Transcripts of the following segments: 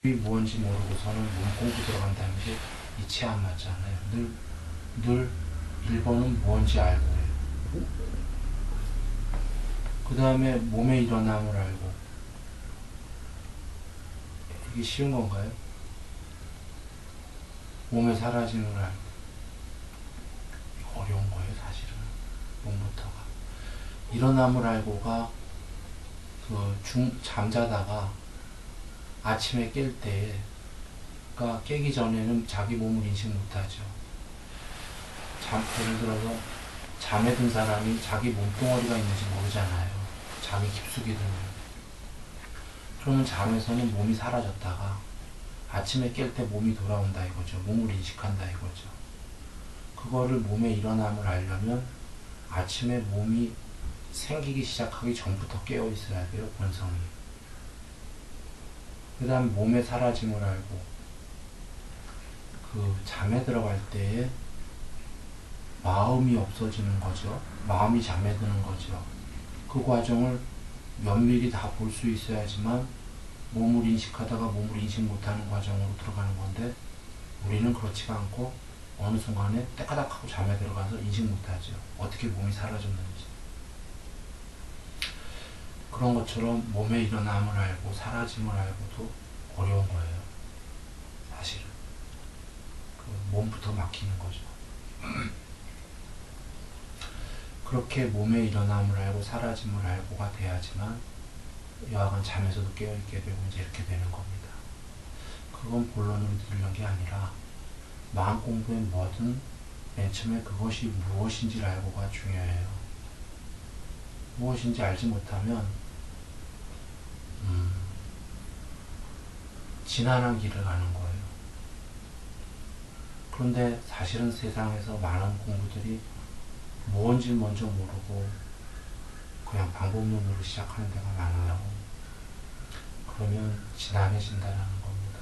이 뭔지 모르고서는 몸 공부 들어간다는 게 이치 안 맞잖아요. 늘 1번은 뭔지 알고 해요. 그 다음에 몸의 일어남을 알고. 이게 쉬운 건가요? 몸의 사라짐을 알고. 이거 어려운 거예요, 사실은. 몸부터가. 일어남을 알고가 잠자다가 아침에 깰 때, 그러니까 깨기 전에는 자기 몸을 인식 못하죠. 예를 들어서 잠에 든 사람이 자기 몸뚱어리가 있는지 모르잖아요. 잠이 깊숙이 들면. 그러면 잠에서는 몸이 사라졌다가 아침에 깰 때 몸이 돌아온다 이거죠. 몸을 인식한다 이거죠. 그거를 몸의 일어남을 알려면 아침에 몸이 생기기 시작하기 전부터 깨어 있어야 돼요, 본성이. 그 다음 몸의 사라짐을 알고, 잠에 들어갈 때에 마음이 없어지는 거죠. 마음이 잠에 드는 거죠. 그 과정을 면밀히 다 볼 수 있어야지만 몸을 인식하다가 몸을 인식 못하는 과정으로 들어가는 건데, 우리는 그렇지가 않고 어느 순간에 때까닥 하고 잠에 들어가서 인식 못하죠. 어떻게 몸이 사라졌는지. 그런 것처럼 몸의 일어남을 알고 사라짐을 알고도 어려운 거예요. 사실은. 몸부터 막히는 거죠. 그렇게 몸의 일어남을 알고 사라짐을 알고가 돼야지만 여하간 잠에서도 깨어있게 되고 이제 이렇게 되는 겁니다. 그건 본론으로 들으려는 게 아니라 마음 공부에 뭐든 맨 처음에 그것이 무엇인지를 알고가 중요해요. 무엇인지 알지 못하면 지난한 길을 가는 거예요. 그런데 사실은 세상에서 많은 공부들이 뭔지 먼저 모르고 그냥 방법론으로 시작하는 데가 많아요. 그러면 지난해진다는 겁니다.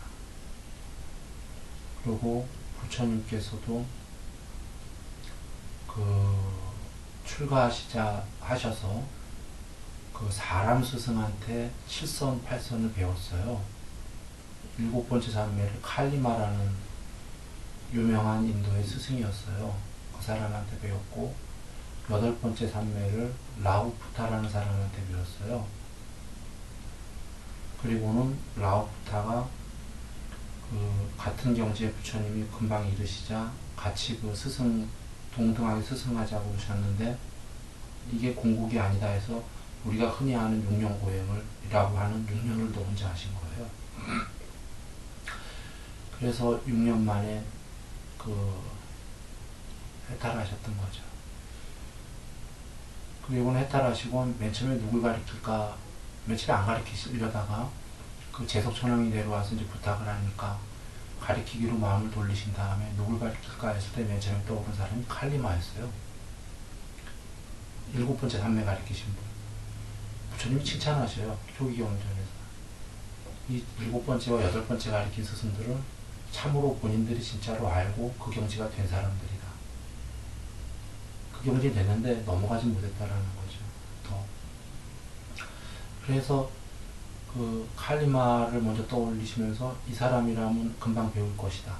그리고 부처님께서도 출가하셔서 사람 스승한테 7선, 8선을 배웠어요. 7번째 산매를 칼리마라는 유명한 인도의 스승이었어요. 그 사람한테 배웠고, 8번째 산매를 라우푸타라는 사람한테 배웠어요. 그리고는 라우푸타가 같은 경지에 부처님이 금방 이르시자 같이 동등하게 스승하자고 그러셨는데, 이게 공국이 아니다 해서 우리가 흔히 아는 6년 고행이라고 하는 6년을 더 혼자 하신 거예요. 그래서 6년 만에 해탈을 하셨던 거죠. 그리고는 해탈하시고 맨 처음에 누굴 가리킬까, 맨 처음에 안 가리키려다가 제석천왕이 내려와서 이제 부탁을 하니까 가리키기로 마음을 돌리신 다음에 누굴 가리킬까 했을 때 맨 처음에 떠오른 사람이 칼리마였어요. 7번째 산매 가리키신 분. 부처님이 칭찬하셔요. 초기경전에서. 이 7번째와 8번째 가리킨 스승들은 참으로 본인들이 진짜로 알고 그 경지가 된 사람들이다. 그 경지 되는데 넘어가지 못했다라는 거죠. 더. 그래서 칼리마를 먼저 떠올리시면서 이 사람이라면 금방 배울 것이다.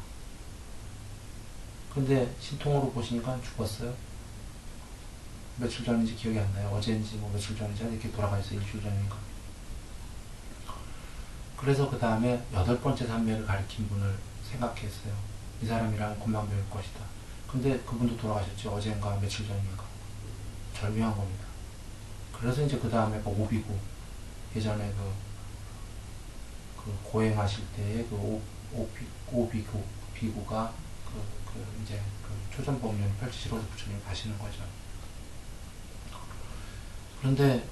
근데 신통으로 보시니까 죽었어요. 며칠 전인지 기억이 안 나요. 어제인지 며칠 전인지 이렇게 돌아가 있어요. 일주일 전인가. 그래서 그 다음에 8번째 산매를 가리킨 분을 생각했어요. 이 사람이랑 금방 배울 것이다. 근데 그분도 돌아가셨죠. 어젠가 며칠 전인가. 절묘한 겁니다. 그래서 이제 그 다음에 오비구, 예전에 고행하실 때에 비구가 이제 초전법륜 펼치시러서 부처님 가시는 거죠. 그런데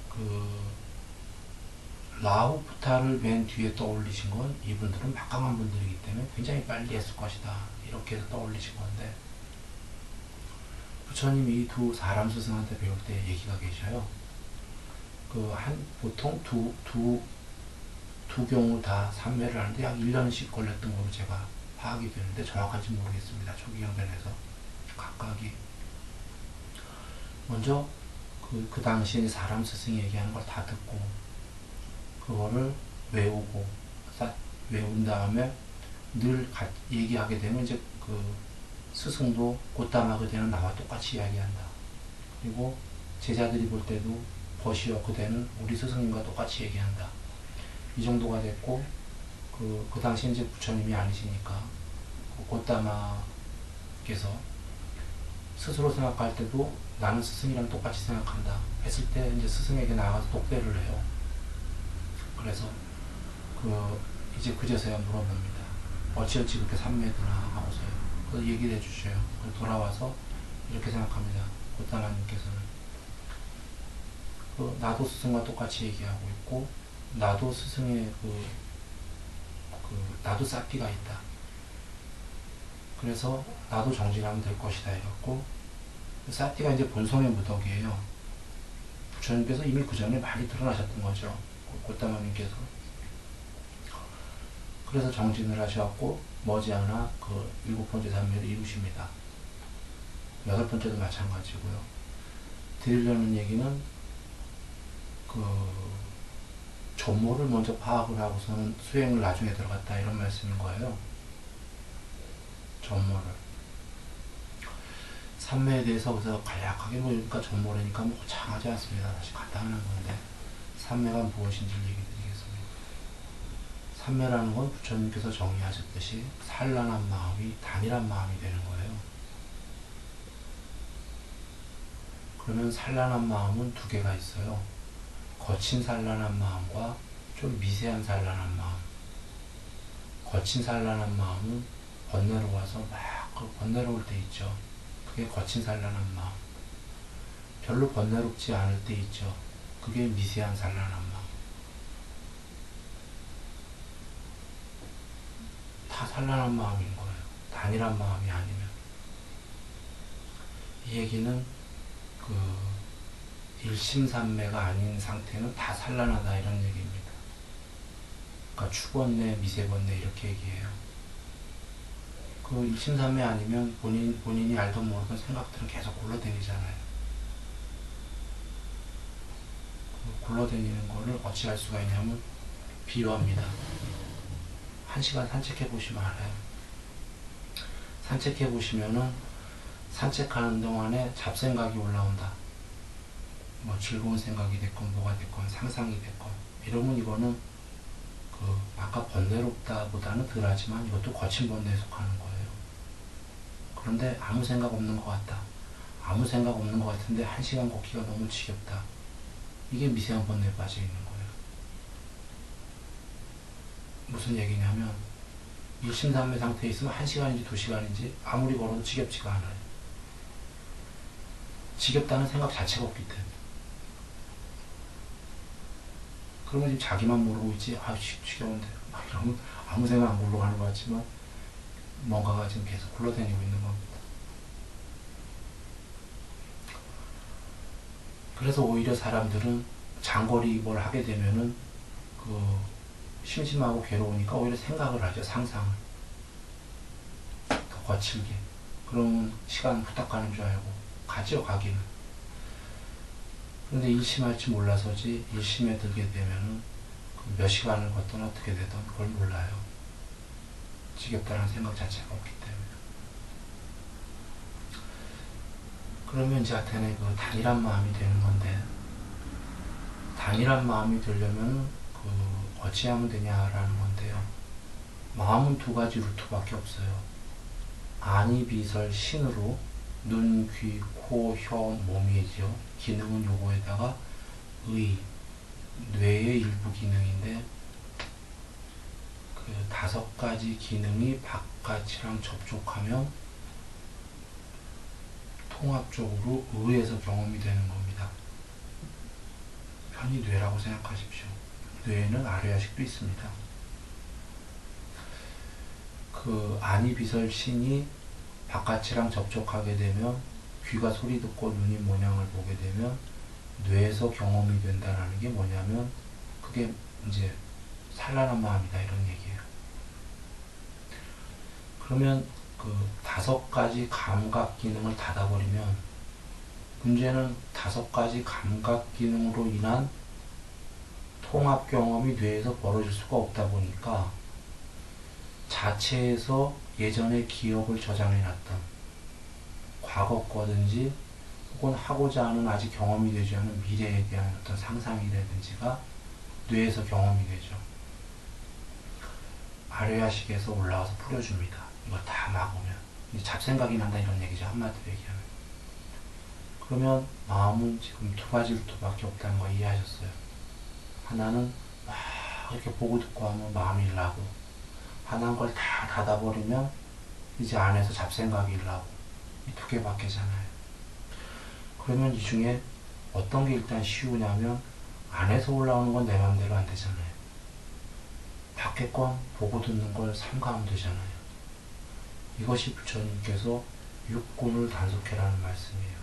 라후부타를 맨 뒤에 떠올리신 건 이분들은 막강한 분들이기 때문에 굉장히 빨리 했을 것이다. 이렇게 해서 떠올리신 건데, 부처님이 이 두 사람 스승한테 배울 때 얘기가 계셔요. 보통 두 경우 다 산매를 하는데 약 1년씩 걸렸던 걸로 제가 파악이 되는데 정확한지 모르겠습니다. 초기 경전에서 각각이. 먼저 그 당시에 사람 스승이 얘기하는 걸 다 듣고 그거를 외우고 외운 다음에 늘 얘기하게 되면 이제 그 스승도 곧다마 그대는 나와 똑같이 이야기한다. 그리고 제자들이 볼 때도 버시어 그대는 우리 스승님과 똑같이 얘기한다. 이 정도가 됐고 그 당시 이제 부처님이 아니시니까 그 곧다마께서 스스로 생각할 때도 나는 스승이랑 똑같이 생각한다 했을 때 이제 스승에게 나가서 독배를 해요. 그래서 이제 그제서야 물어봅니다. 어찌어찌 그렇게 삼매드나 하고서요. 그래서 얘기를 해주셔요. 돌아와서 이렇게 생각합니다. 곧다마님께서는 나도 스승과 똑같이 얘기하고 있고 나도 스승의 나도 사피가 있다. 그래서 나도 정진하면 될 것이다 해갖고 사티가 이제 본성의 무덕이에요. 부처님께서 이미 그 전에 많이 드러나셨던 거죠. 곧다마님께서. 그래서 정진을 하셔갖고 머지않아 그 7번째 산매를 이루십니다. 8번째도 마찬가지고요. 드리려는 얘기는 전모를 먼저 파악을 하고서는 수행을 나중에 들어갔다 이런 말씀인 거예요. 전모를. 삼매에 대해서 그래서 간략하게 보니까 전모라니까 뭐 장하지 않습니다. 사실 간단한 건데 삼매가 무엇인지를 얘기 드리겠습니다. 삼매라는 건 부처님께서 정의하셨듯이 산란한 마음이 단일한 마음이 되는 거예요. 그러면 산란한 마음은 두 개가 있어요. 거친 산란한 마음과 좀 미세한 산란한 마음. 거친 산란한 마음은 번뇌로워서 막 번뇌로울 때 있죠. 그게 거친 산란한 마음. 별로 번뇌롭지 않을 때 있죠. 그게 미세한 산란한 마음. 다 산란한 마음인 거예요. 단일한 마음이 아니면. 이 얘기는 일심산매가 아닌 상태는 다 산란하다 이런 얘기입니다. 그러니까 추번뇌, 미세번뇌 이렇게 얘기해요. 일심산매 아니면 본인이 알던 모르던 생각들은 계속 굴러다니잖아요. 굴러다니는 거를 어찌 할 수가 있냐면 비유합니다. 1시간 산책해 보시면 알아요. 산책해 보시면은 산책하는 동안에 잡생각이 올라온다. 뭐 즐거운 생각이 됐건 뭐가 됐건 상상이 됐건 이러면 이거는 아까 번뇌롭다 보다는 덜하지만 이것도 거친 번뇌에 속하는 거예요. 그런데 아무 생각 없는 것 같다. 아무 생각 없는 것 같은데 1시간 걷기가 너무 지겹다. 이게 미세한 번뇌에 빠져 있는 거예요. 무슨 얘기냐면 일심산매 상태에 있으면 1시간인지 2시간인지 아무리 걸어도 지겹지가 않아요. 지겹다는 생각 자체가 없기 때문에. 그러면 지금 자기만 모르고 있지, 지겨운데 막 이러면 아무 생각 안 굴러가는 것 같지만 뭔가가 지금 계속 굴러다니고 있는 겁니다. 그래서 오히려 사람들은 장거리 뭘 하게 되면은 심심하고 괴로우니까 오히려 생각을 하죠. 상상을 더 거칠게. 그러면 시간 후딱 가는 줄 알고 가죠. 가기는. 그런데 일심할 줄 몰라서지 일심에 들게 되면은 몇 시간을 걷든 어떻게 되든 그걸 몰라요. 지겹다는 생각 자체가 없기 때문에. 그러면 이제 아테네 단일한 마음이 되는 건데, 단일한 마음이 되려면 어찌 하면 되냐라는 건데요. 마음은 두 가지 루트밖에 없어요. 아니, 비설, 신으로 눈, 귀, 코, 혀, 몸이죠. 기능은 요거에다가 뇌의 일부 기능인데 5가지 기능이 바깥이랑 접촉하면 통합적으로 의에서 경험이 되는 겁니다. 편히 뇌라고 생각하십시오. 뇌에는 아래야식도 있습니다. 아니비설 신이 바깥이랑 접촉하게 되면 귀가 소리 듣고 눈이 모양을 보게 되면 뇌에서 경험이 된다는 게 뭐냐면 그게 이제 산란한 마음이다 이런 얘기예요. 그러면 5가지 감각 기능을 닫아버리면 문제는 5가지 감각 기능으로 인한 통합 경험이 뇌에서 벌어질 수가 없다 보니까 자체에서 예전의 기억을 저장해놨던 과거 거든지 혹은 하고자 하는 아직 경험이 되지 않은 미래에 대한 어떤 상상이라든지가 뇌에서 경험이 되죠. 아래야식에서 올라와서 풀어줍니다. 이거 다 막으면 잡생각이 난다 이런 얘기죠. 한마디로 얘기하면. 그러면 마음은 지금 두 가지밖에 없다는 거 이해하셨어요? 하나는 막 이렇게 보고 듣고 하면 마음이 일나고, 하나는 걸 다 닫아버리면 이제 안에서 잡생각이 일나고, 이 두 개밖에잖아요. 그러면 이 중에 어떤 게 일단 쉬우냐면 안에서 올라오는 건 내 마음대로 안 되잖아요. 밖에 건 보고 듣는 걸 삼가하면 되잖아요. 이것이 부처님께서 육군을 단속해라는 말씀이에요.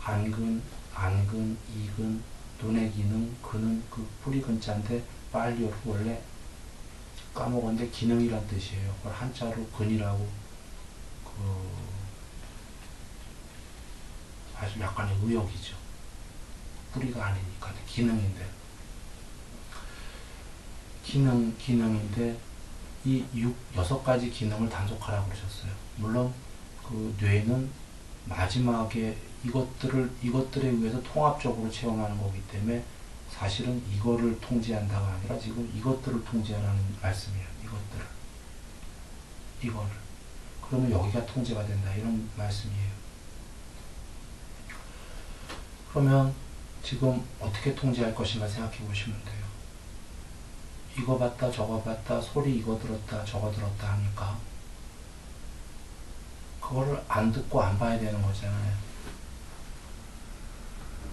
안근, 안근, 이근, 눈의 기능, 근은 그 뿌리 근자인데 빨리 원래 까먹었는데 기능이란 뜻이에요. 그걸 한자로 근이라고 아주 약간의 의역이죠. 뿌리가 아니니까 기능인데 기능인데 이 6가지 기능을 단속하라고 그러셨어요. 물론 그 뇌는 마지막에 이것들에 의해서 통합적으로 체험하는 거기 때문에 사실은 이거를 통제한다가 아니라 지금 이것들을 통제하라는 말씀이에요. 이거를. 그러면 여기가 통제가 된다 이런 말씀이에요. 그러면 지금 어떻게 통제할 것인가 생각해 보시면 돼요. 이거 봤다 저거 봤다 소리 이거 들었다 저거 들었다 하니까 그거를 안 듣고 안 봐야 되는 거잖아요.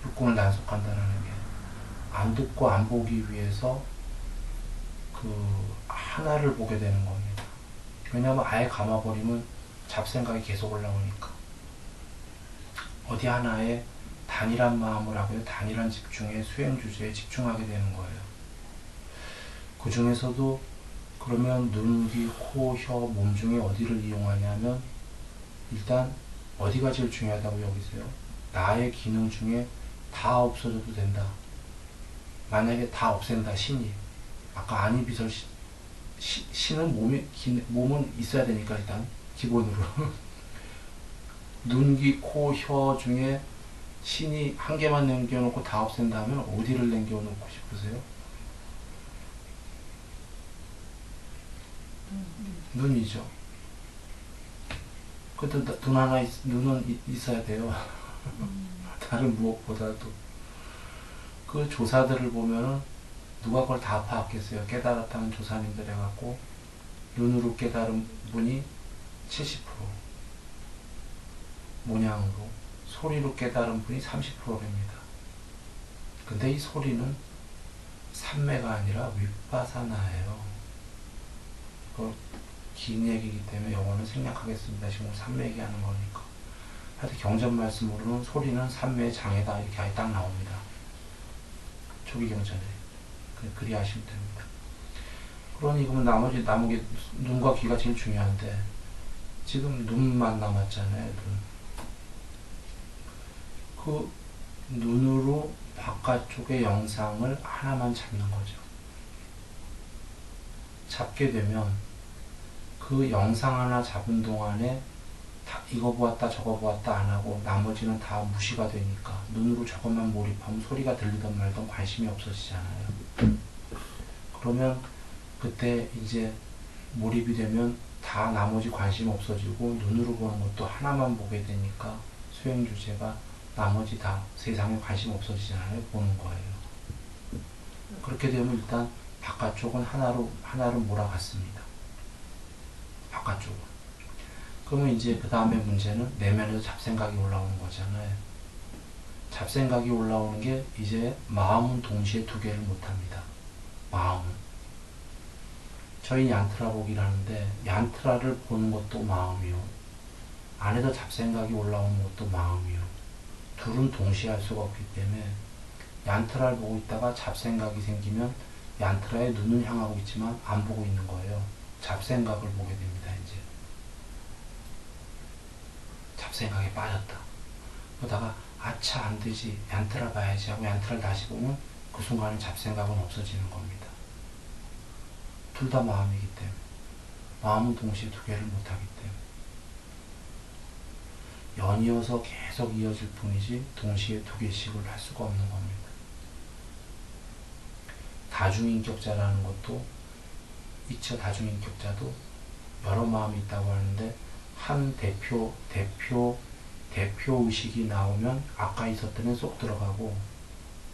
육군을 단속한다는 게 안 듣고 안 보기 위해서 그 하나를 보게 되는 겁니다. 왜냐하면 아예 감아버리면 잡생각이 계속 올라오니까 어디 하나에 단일한 마음을 하고요, 단일한 집중에 수행 주제에 집중하게 되는 거예요. 그 중에서도 그러면 눈, 귀, 코, 혀, 몸 중에 어디를 이용하냐면 일단 어디가 제일 중요하다고 여기세요? 나의 기능 중에 다 없어져도 된다. 만약에 다 없앤다, 신이. 아까 아니 비설 신은 몸은 있어야 되니까 일단 기본으로 눈, 귀, 코, 혀 중에 신이 한 개만 남겨놓고 다 없앤다면 어디를 남겨놓고 싶으세요? 눈이죠. 그래도 눈은 있어야 돼요. 다른 무엇보다도. 그 조사들을 보면은 누가 그걸 다 파악했어요. 깨달았다는 조사님들 해갖고 눈으로 깨달은 분이 70%, 모양으로 소리로 깨달은 분이 30%입니다. 근데 이 소리는 삼매가 아니라 윗바사나예요. 그걸 긴 얘기이기 때문에 영어는 생략하겠습니다. 지금 삼매 얘기하는 거니까. 하여튼 경전 말씀으로는 소리는 삼매의 장애다 이렇게 아예 딱 나옵니다. 초기 경전에. 그리 하시면 됩니다. 그러니 그러면 나머지 눈과 귀가 제일 중요한데 지금 눈만 남았잖아요. 그 눈으로 바깥쪽의 영상을 하나만 잡는 거죠. 잡게 되면 그 영상 하나 잡은 동안에 이거 보았다 저거 보았다 안 하고 나머지는 다 무시가 되니까 눈으로 저것만 몰입하면 소리가 들리던 말던 관심이 없어지잖아요. 그러면 그때 이제 몰입이 되면 다 나머지 관심 없어지고 눈으로 보는 것도 하나만 보게 되니까 수행 주제가 나머지 다 세상에 관심 없어지잖아요. 보는 거예요. 그렇게 되면 일단 바깥쪽은 하나로 몰아갔습니다. 바깥쪽은. 그러면 이제 그 다음에 문제는 내면에서 잡생각이 올라오는 거잖아요. 잡생각이 올라오는 게 이제 마음은 동시에 두 개를 못합니다. 마음은. 저희 얀트라 보기라는데 얀트라를 보는 것도 마음이요. 안에서 잡생각이 올라오는 것도 마음이요. 둘은 동시에 할 수가 없기 때문에 얀트라를 보고 있다가 잡생각이 생기면 얀트라에 눈은 향하고 있지만 안 보고 있는 거예요. 잡생각을 보게 됩니다. 이제 잡생각에 빠졌다. 그러다가 아차 안 되지 얀트라 봐야지 하고 얀트라를 다시 보면 그 순간에 잡생각은 없어지는 겁니다. 둘 다 마음이기 때문에. 마음은 동시에 두 개를 못하기 때문에 연이어서 계속 이어질 뿐이지 동시에 두 개씩을 할 수가 없는 겁니다. 다중인격자라는 것도 있죠. 다중인격자도 여러 마음이 있다고 하는데 한 대표 의식이 나오면 아까 있었던 애는 쏙 들어가고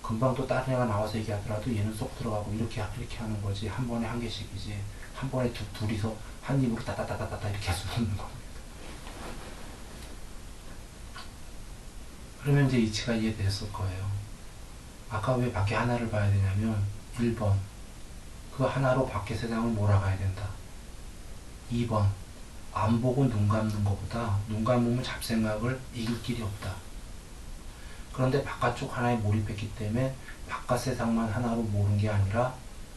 금방 또 다른 애가 나와서 얘기하더라도 얘는 쏙 들어가고 이렇게 하는 거지. 한 번에 한 개씩이지. 한 번에 둘이서 한 입으로 따따따따따 이렇게 할 수는 없는 겁니다. 그러면 이제 이치가 이해됐을 거예요. 아까 왜 밖에 하나를 봐야 되냐면 1번 그 하나로 밖에 세상을 몰아가야 된다. 2번 안 보고 눈 감는 것보다 눈 감으면 잡생각을 이길 길이 없다. 그런데 바깥쪽 하나에 몰입했기 때문에 바깥 세상만 하나로 모른 게 아니라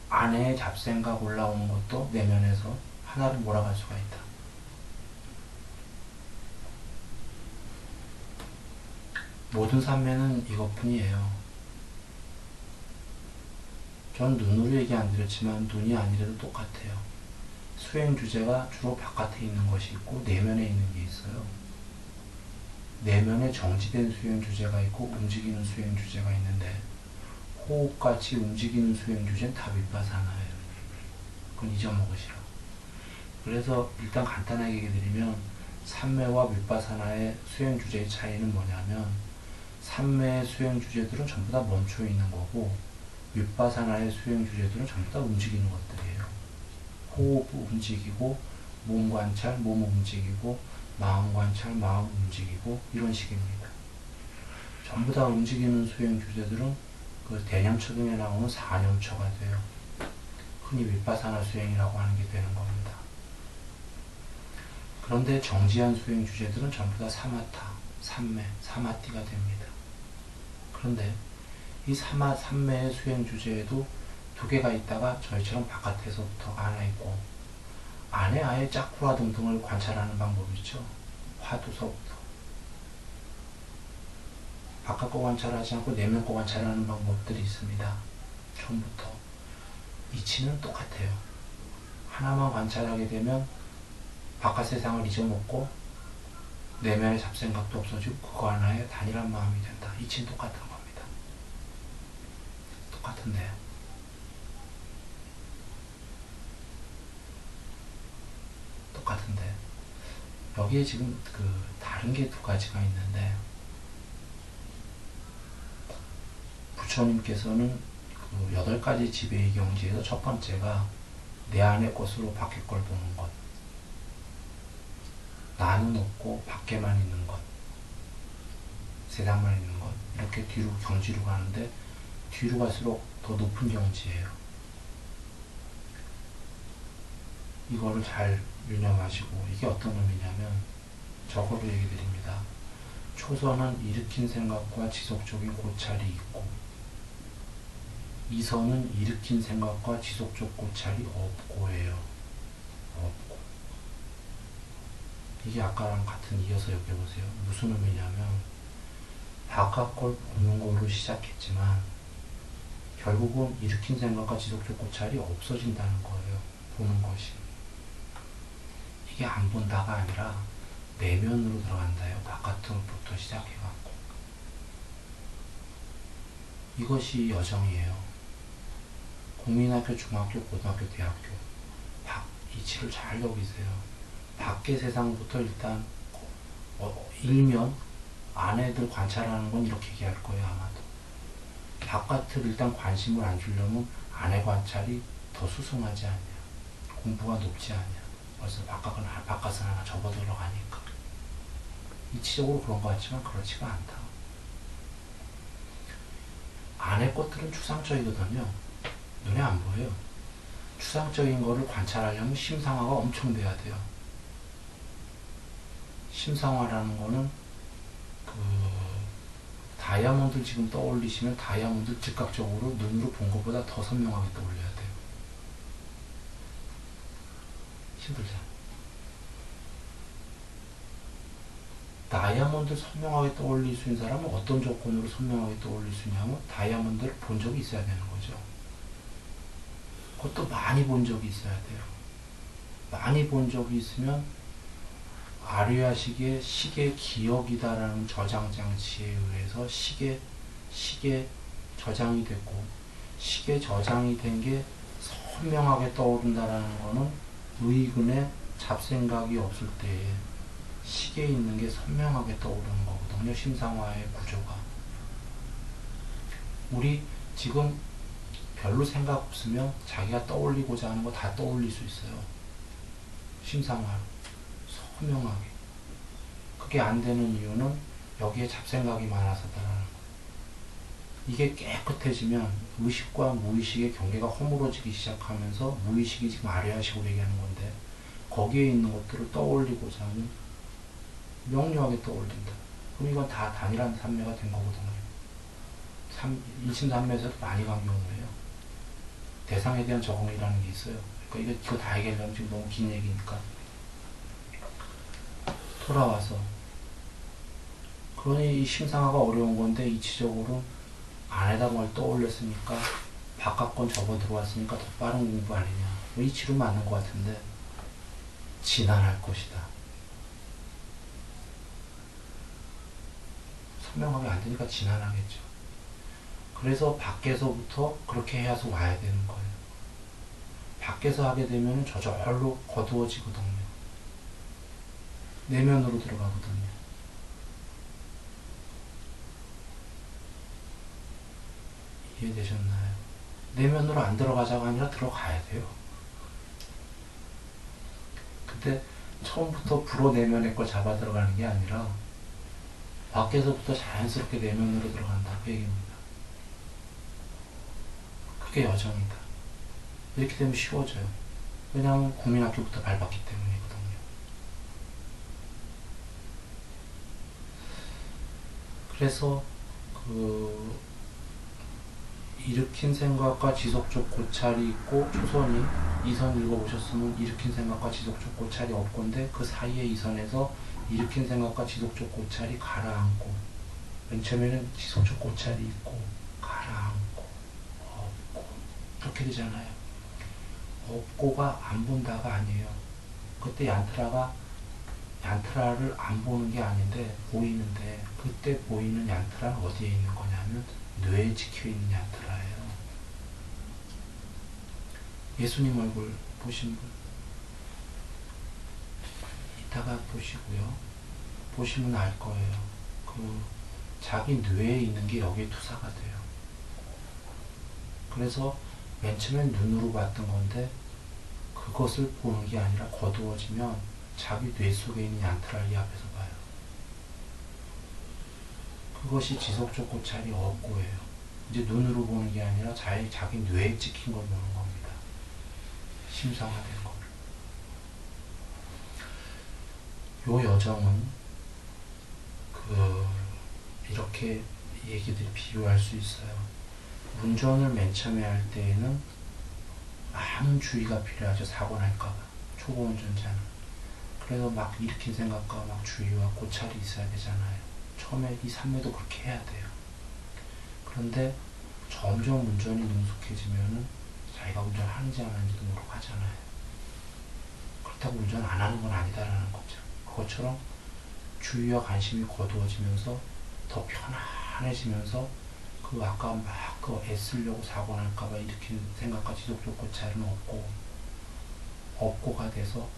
안에 잡생각 올라오는 것도 내면에서 하나로 몰아갈 수가 있다. 모든 산매는 이것뿐이에요. 전 눈으로 얘기 안 드렸지만 눈이 아니라도 똑같아요. 수행 주제가 주로 바깥에 있는 것이 있고 내면에 있는 게 있어요. 내면에 정지된 수행 주제가 있고 움직이는 수행 주제가 있는데 호흡같이 움직이는 수행 주제는 다 윗바사나예요. 그건 잊어먹으시라고. 그래서 일단 간단하게 얘기 드리면 삼매와 윗바사나의 수행 주제의 차이는 뭐냐면 삼매의 수행 주제들은 전부 다 멈춰 있는 거고 윗바사나의 수행 주제들은 전부 다 움직이는 것들이에요. 호흡 움직이고 몸 관찰, 몸 움직이고 마음 관찰, 마음 움직이고 이런 식입니다. 전부 다 움직이는 수행 주제들은 그 대념처 등에 나오는 사념처가 돼요. 흔히 윗바사나 수행이라고 하는 게 되는 겁니다. 그런데 정지한 수행 주제들은 전부 다 사마타, 삼매, 사마티가 됩니다. 그런데 이 삼매의 수행 주제에도 두 개가 있다가 저희처럼 바깥에서부터 하나 있고 안에 아예 짝쿠라 등등을 관찰하는 방법이 있죠. 화두서부터. 바깥 거 관찰하지 않고 내면 거 관찰하는 방법들이 있습니다. 처음부터. 이치는 똑같아요. 하나만 관찰하게 되면 바깥 세상을 잊어먹고 내면의 잡생각도 없어지고 그거 하나에 단일한 마음이 된다. 이치는 똑같은 겁니다. 똑같은데 여기에 지금 그 다른 게 두 가지가 있는데 부처님께서는 그 8가지 지배의 경지에서 첫 번째가 내 안의 것으로 밖의 걸 보는 것, 나는 없고 밖에만 있는 것, 세상만 있는 것, 이렇게 뒤로 경지로 가는데 뒤로 갈수록 더 높은 경지예요. 이거를 잘 유념하시고 이게 어떤 의미냐면 저거로 얘기 드립니다. 초선은 일으킨 생각과 지속적인 고찰이 있고 이선은 일으킨 생각과 지속적 고찰이 없고예요. 없고. 이게 아까랑 같은 이어서 여겨보세요. 무슨 의미냐면 바깥 걸 보는 거로 시작했지만 결국은 일으킨 생각과 지속적 고찰이 없어진다는 거예요. 보는 것이. 이게 안 본다가 아니라 내면으로 들어간다요. 바깥으로부터 시작해갖고. 이것이 여정이에요. 국민학교, 중학교, 고등학교, 대학교. 이치를 잘 여기세요. 밖의 세상부터 일단 일면 안에들 관찰하는 건 이렇게 얘기할 거예요. 아마도. 바깥을 일단 관심을 안 주려면 안의 관찰이 더 수승하지 않냐. 공부가 높지 않냐. 벌써 바깥은 하나 접어 들어가니까. 이치적으로 그런 것 같지만 그렇지가 않다. 안의 것들은 추상적이거든요. 눈에 안 보여요. 추상적인 거를 관찰하려면 심상화가 엄청 돼야 돼요. 심상화라는 거는 그 다이아몬드 지금 떠올리시면 다이아몬드 즉각적으로 눈으로 본 것보다 더 선명하게 떠올려야 돼요. 힘들잖아. 다이아몬드 선명하게 떠올릴 수 있는 사람은 어떤 조건으로 선명하게 떠올릴 수 있냐면 다이아몬드를 본 적이 있어야 되는 거죠. 그것도 많이 본 적이 있어야 돼요. 많이 본 적이 있으면 아류야식의 시계 기억이다라는 저장 장치에 의해서 시계 저장이 됐고, 시계 저장이 된 게 선명하게 떠오른다라는 거는 의근의 잡생각이 없을 때에 시계에 있는 게 선명하게 떠오르는 거거든요. 심상화의 구조가. 우리 지금 별로 생각 없으면 자기가 떠올리고자 하는 거 다 떠올릴 수 있어요. 심상화로 선명하게. 그게 안 되는 이유는 여기에 잡생각이 많아서다라는 거. 이게 깨끗해지면 의식과 무의식의 경계가 허물어지기 시작하면서 무의식이 지금 아래아식으로 얘기하는 건데, 거기에 있는 것들을 떠올리고자 하면 명료하게 떠올린다. 그럼 이건 다 단일한 삼매가 된 거거든요. 일심삼매에서도 많이 간 경우예요. 대상에 대한 적응이라는 게 있어요. 그러니까 이거 다 얘기하려면 지금 너무 긴 얘기니까. 돌아와서. 그러니 이 심상화가 어려운 건데, 이치적으로 안에다 뭘 떠올렸으니까 바깥 건 접어 들어왔으니까 더 빠른 공부 아니냐. 뭐 이치로 맞는 것 같은데, 진안할 것이다. 선명하게 안 되니까 진안하겠죠. 그래서 밖에서부터 그렇게 해서 와야 되는 거예요. 밖에서 하게 되면 저절로 거두어지거든요. 내면으로 들어가거든요. 이해되셨나요? 내면으로 안 들어가자가 아니라 들어가야 돼요. 근데 처음부터 불어 내면의 걸 잡아 들어가는 게 아니라 밖에서부터 자연스럽게 내면으로 들어간다. 그 얘기입니다. 그게 여정이다. 이렇게 되면 쉬워져요. 왜냐하면 국민학교부터 밟았기 때문이거든요. 그래서 일으킨 생각과 지속적 고찰이 있고, 초선이 이선 읽어보셨으면 일으킨 생각과 지속적 고찰이 없건데, 그 사이에 이선에서 일으킨 생각과 지속적 고찰이 가라앉고, 맨 처음에는 지속적 고찰이 있고 가라앉고 없고 그렇게 되잖아요. 없고가 안 본다가 아니에요. 그때 얀트라를 안 보는 게 아닌데 보이는데, 그때 보이는 얀트라는 어디에 있는 거냐면 뇌에 찍혀있는 얀트라예요. 예수님 얼굴 보신 분 이따가 보시고요. 보시면 알 거예요. 자기 뇌에 있는 게 여기에 투사가 돼요. 그래서 맨 처음엔 눈으로 봤던 건데, 그것을 보는 게 아니라 거두어지면 자기 뇌 속에 있는 얀트라를 이 앞에서 봐요. 그것이 지속적 고찰이 없고예요. 이제 눈으로 보는 게 아니라 자기 뇌에 찍힌 걸 보는 겁니다. 심상화된 거. 요 여정은 이렇게 얘기들이 비교할 수 있어요. 운전을 맨 처음에 할 때에는 많은 주의가 필요하죠. 사고 날까봐. 초보 운전자는. 그래서 막 일으킨 생각과 막 주의와 고찰이 있어야 되잖아요. 처음에 이 삼매도 그렇게 해야 돼요. 그런데 점점 운전이 능숙해지면은 자기가 운전하는지 안 하는지도 모르고 하잖아요. 그렇다고 운전 안 하는 건 아니다라는 거죠. 그것처럼 주의와 관심이 거두어지면서 더 편안해지면서 아까 막 애쓰려고 사고 날까봐 일으킨 생각과 지속적 고찰은 없고가 돼서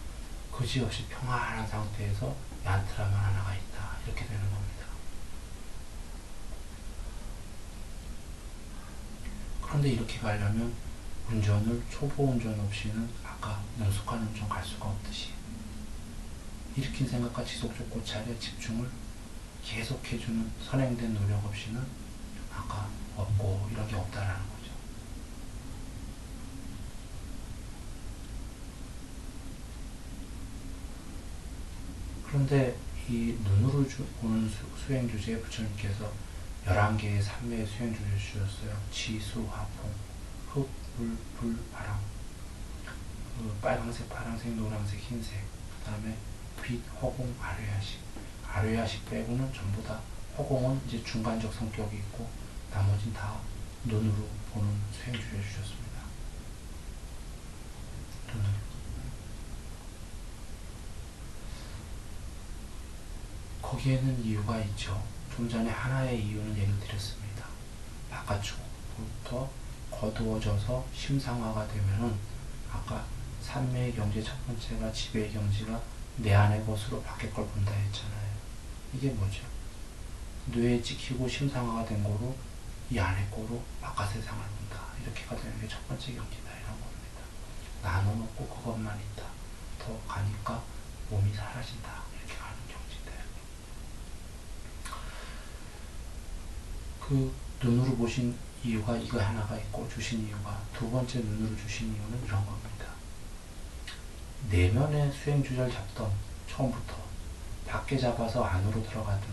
그지없이 평안한 상태에서 얀트라만 하나가 있다. 이렇게 되는 겁니다. 그런데 이렇게 가려면 운전을 초보 운전 없이는 아까 능숙한 운전 갈 수가 없듯이 일으킨 생각과 지속적 고찰에 집중을 계속해주는 선행된 노력 없이는 아까 없고 이런 게 없다라는 거죠. 그런데 이 눈으로 보는 수행 주제에 부처님께서 11개의 삼매의 수행 주제를 주셨어요. 지, 수, 화, 풍, 흙, 물, 불, 바람. 빨강색, 파랑색, 노란색, 흰색. 그 다음에 빛, 허공, 아뢰야식. 아뢰야식 빼고는 전부 다, 허공은 이제 중간적 성격이 있고 나머지는 다 눈으로 보는 수행 주제를 주셨습니다. 눈으로. 거기에는 이유가 있죠. 좀 전에 하나의 이유는 얘기를 드렸습니다. 바깥쪽부터 거두어져서 심상화가 되면은 아까 산매의 경지 첫 번째가 지배의 경지가 내 안의 것으로 바뀔 걸 본다 했잖아요. 이게 뭐죠? 뇌에 찍히고 심상화가 된 거로 이 안의 거로 바깥 세상을 본다. 이렇게가 되는 게 첫 번째 경지다. 이런 겁니다. 나눠놓고 그것만 있다. 더 가니까 몸이 사라진다. 이렇게 가는 경지인데, 그 눈으로 보신 이유가 이거 하나가 있고, 주신 이유가, 두 번째 눈으로 주신 이유는 이런 겁니다. 내면의 수행주제를 잡던 처음부터 밖에 잡아서 안으로 들어가든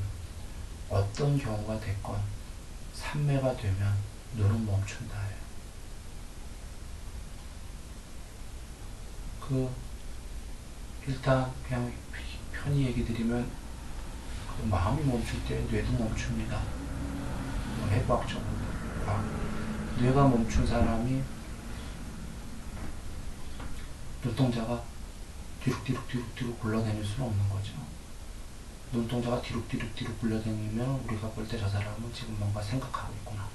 어떤 경우가 됐건 삼매가 되면 눈은 멈춘다 해요. 일단 그냥 편히 얘기 드리면 마음이 멈출 때 뇌도 멈춥니다. 해부학적으로. 뇌가 멈춘 사람이 눈동자가 뒤룩뒤룩 굴러다닐 수는 없는 거죠. 눈동자가 뒤룩뒤룩 굴러다니면 우리가 볼 때 저 사람은 지금 뭔가 생각하고 있구나.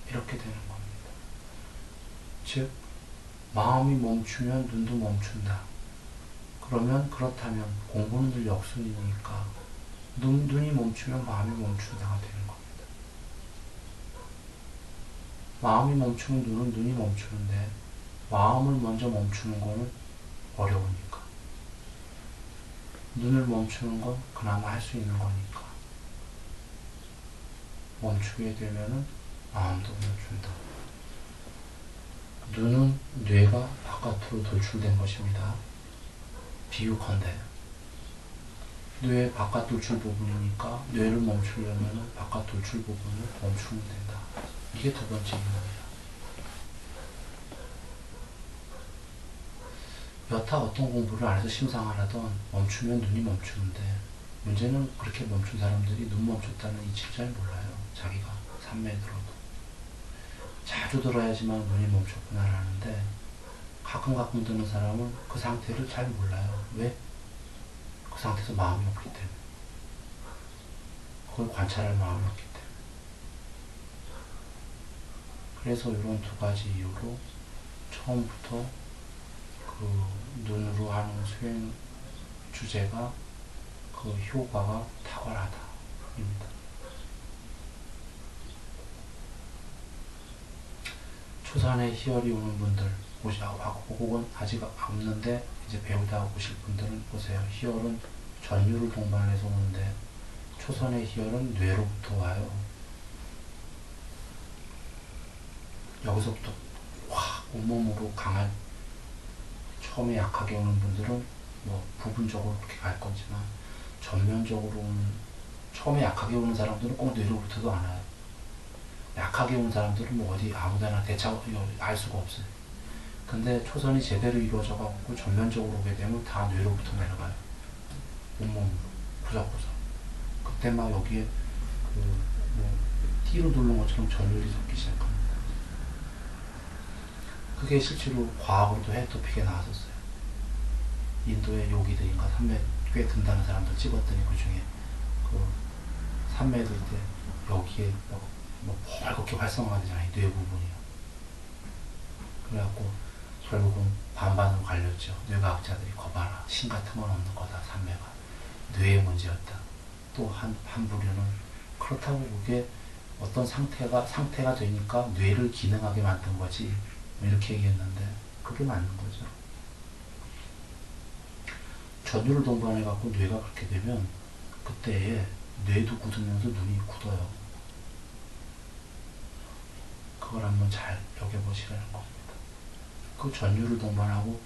이렇게 되는 겁니다. 즉, 마음이 멈추면 눈도 멈춘다. 그렇다면 공부는 늘 역순이니까 눈이 멈추면 마음이 멈춘다가 되는 겁니다. 마음이 멈추면 눈이 멈추는데 마음을 먼저 멈추는 거는 어려우니까, 눈을 멈추는 건 그나마 할 수 있는 거니까 멈추게 되면은 마음도 멈춘다. 눈은 뇌가 바깥으로 돌출된 것입니다. 비유컨대 뇌의 바깥 돌출 부분이니까 뇌를 멈추려면 바깥 돌출 부분을 멈추면 된다. 이게 두 번째 이유입니다. 여타 어떤 공부를 안 해서 심상을 하던 멈추면 눈이 멈추는데, 문제는 그렇게 멈춘 사람들이 눈 멈췄다는 이치를 잘 몰라요. 자기가 삼매에 들어도 자주 들어야지만 눈이 멈췄구나라는데, 가끔 드는 사람은 그 상태를 잘 몰라요. 왜? 그 상태에서 마음이 없기 때문에. 그걸 관찰할 마음이 없기 때문에. 그래서 이런 두 가지 이유로 처음부터 눈으로 하는 수행 주제가 효과가 탁월하다 입니다. 초산에 희열이 오는 분들 혹은 아직 없는데 이제 배우다 오실 분들은 보세요. 희열은 전율을 동반해서 오는데 초선의 희열은 뇌로부터 와요. 여기서부터 확 온몸으로 강한, 처음에 약하게 오는 분들은 부분적으로 그렇게 갈 거지만 전면적으로 오는, 처음에 약하게 오는 사람들은 꼭 뇌로부터도 안 와요. 약하게 오는 사람들은 어디 아무데나 알 수가 없어요. 근데 초선이 제대로 이루어져 갖고 전면적으로 오게 되면 다 뇌로부터 내려가요. 온몸으로 구석구석. 그때 막 여기에 띠로 돌는 것처럼 전율이 섞기 시작합니다. 그게 실제로 과학으로도 헤토픽에 나왔었어요. 인도의 요기들인가 삼매 꽤 든다는 사람들 찍었더니 그 중에 삼매 들 때 여기에 벌겋게 활성화가 되잖아요. 뇌 부분이요. 그래갖고 결국은 반반으로 갈렸죠. 뇌과학자들이 거봐라, 신 같은 건 없는 거다. 삼매가 뇌의 문제였다. 또 한 부류는 그렇다고 그게 어떤 상태가 되니까 뇌를 기능하게 만든 거지, 이렇게 얘기했는데 그게 맞는 거죠. 전율을 동반해 갖고 뇌가 그렇게 되면 그때에 뇌도 굳으면서 눈이 굳어요. 그걸 한번 잘 여겨보시라는 겁니다. 그 전율을 동반하고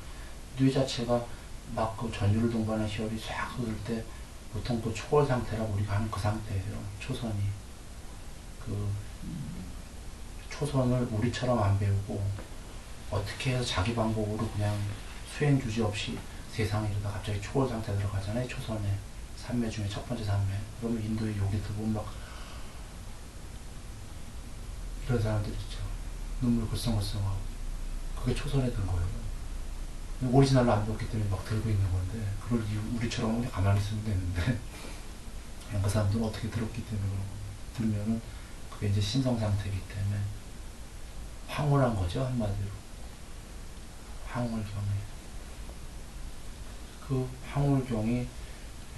뇌 자체가 막 그 전율을 동반한 희열이 싹 솟을 때 보통 그 초월 상태라고 우리가 하는 그 상태예요. 초선이. 초선을 우리처럼 안 배우고 어떻게 해서 자기 방법으로 그냥 수행 주제 없이 세상에 이러다 갑자기 초월 상태 들어가잖아요. 초선에. 삼매 중에 첫 번째 삼매. 그러면 인도의 요기들 보면 막 이런 사람들 있죠. 눈물 글썽글썽하고. 그게 초선에 든 거예요. 오리지널로 안 배웠기 때문에 막 들고 있는 건데, 그걸 우리처럼 그냥 가만히 있으면 되는데 그냥 그 사람들은 어떻게 들었기 때문에 그런 거예요. 들면은 그게 이제 신성 상태이기 때문에 황홀한 거죠, 한마디로. 황홀경에. 그 황홀경이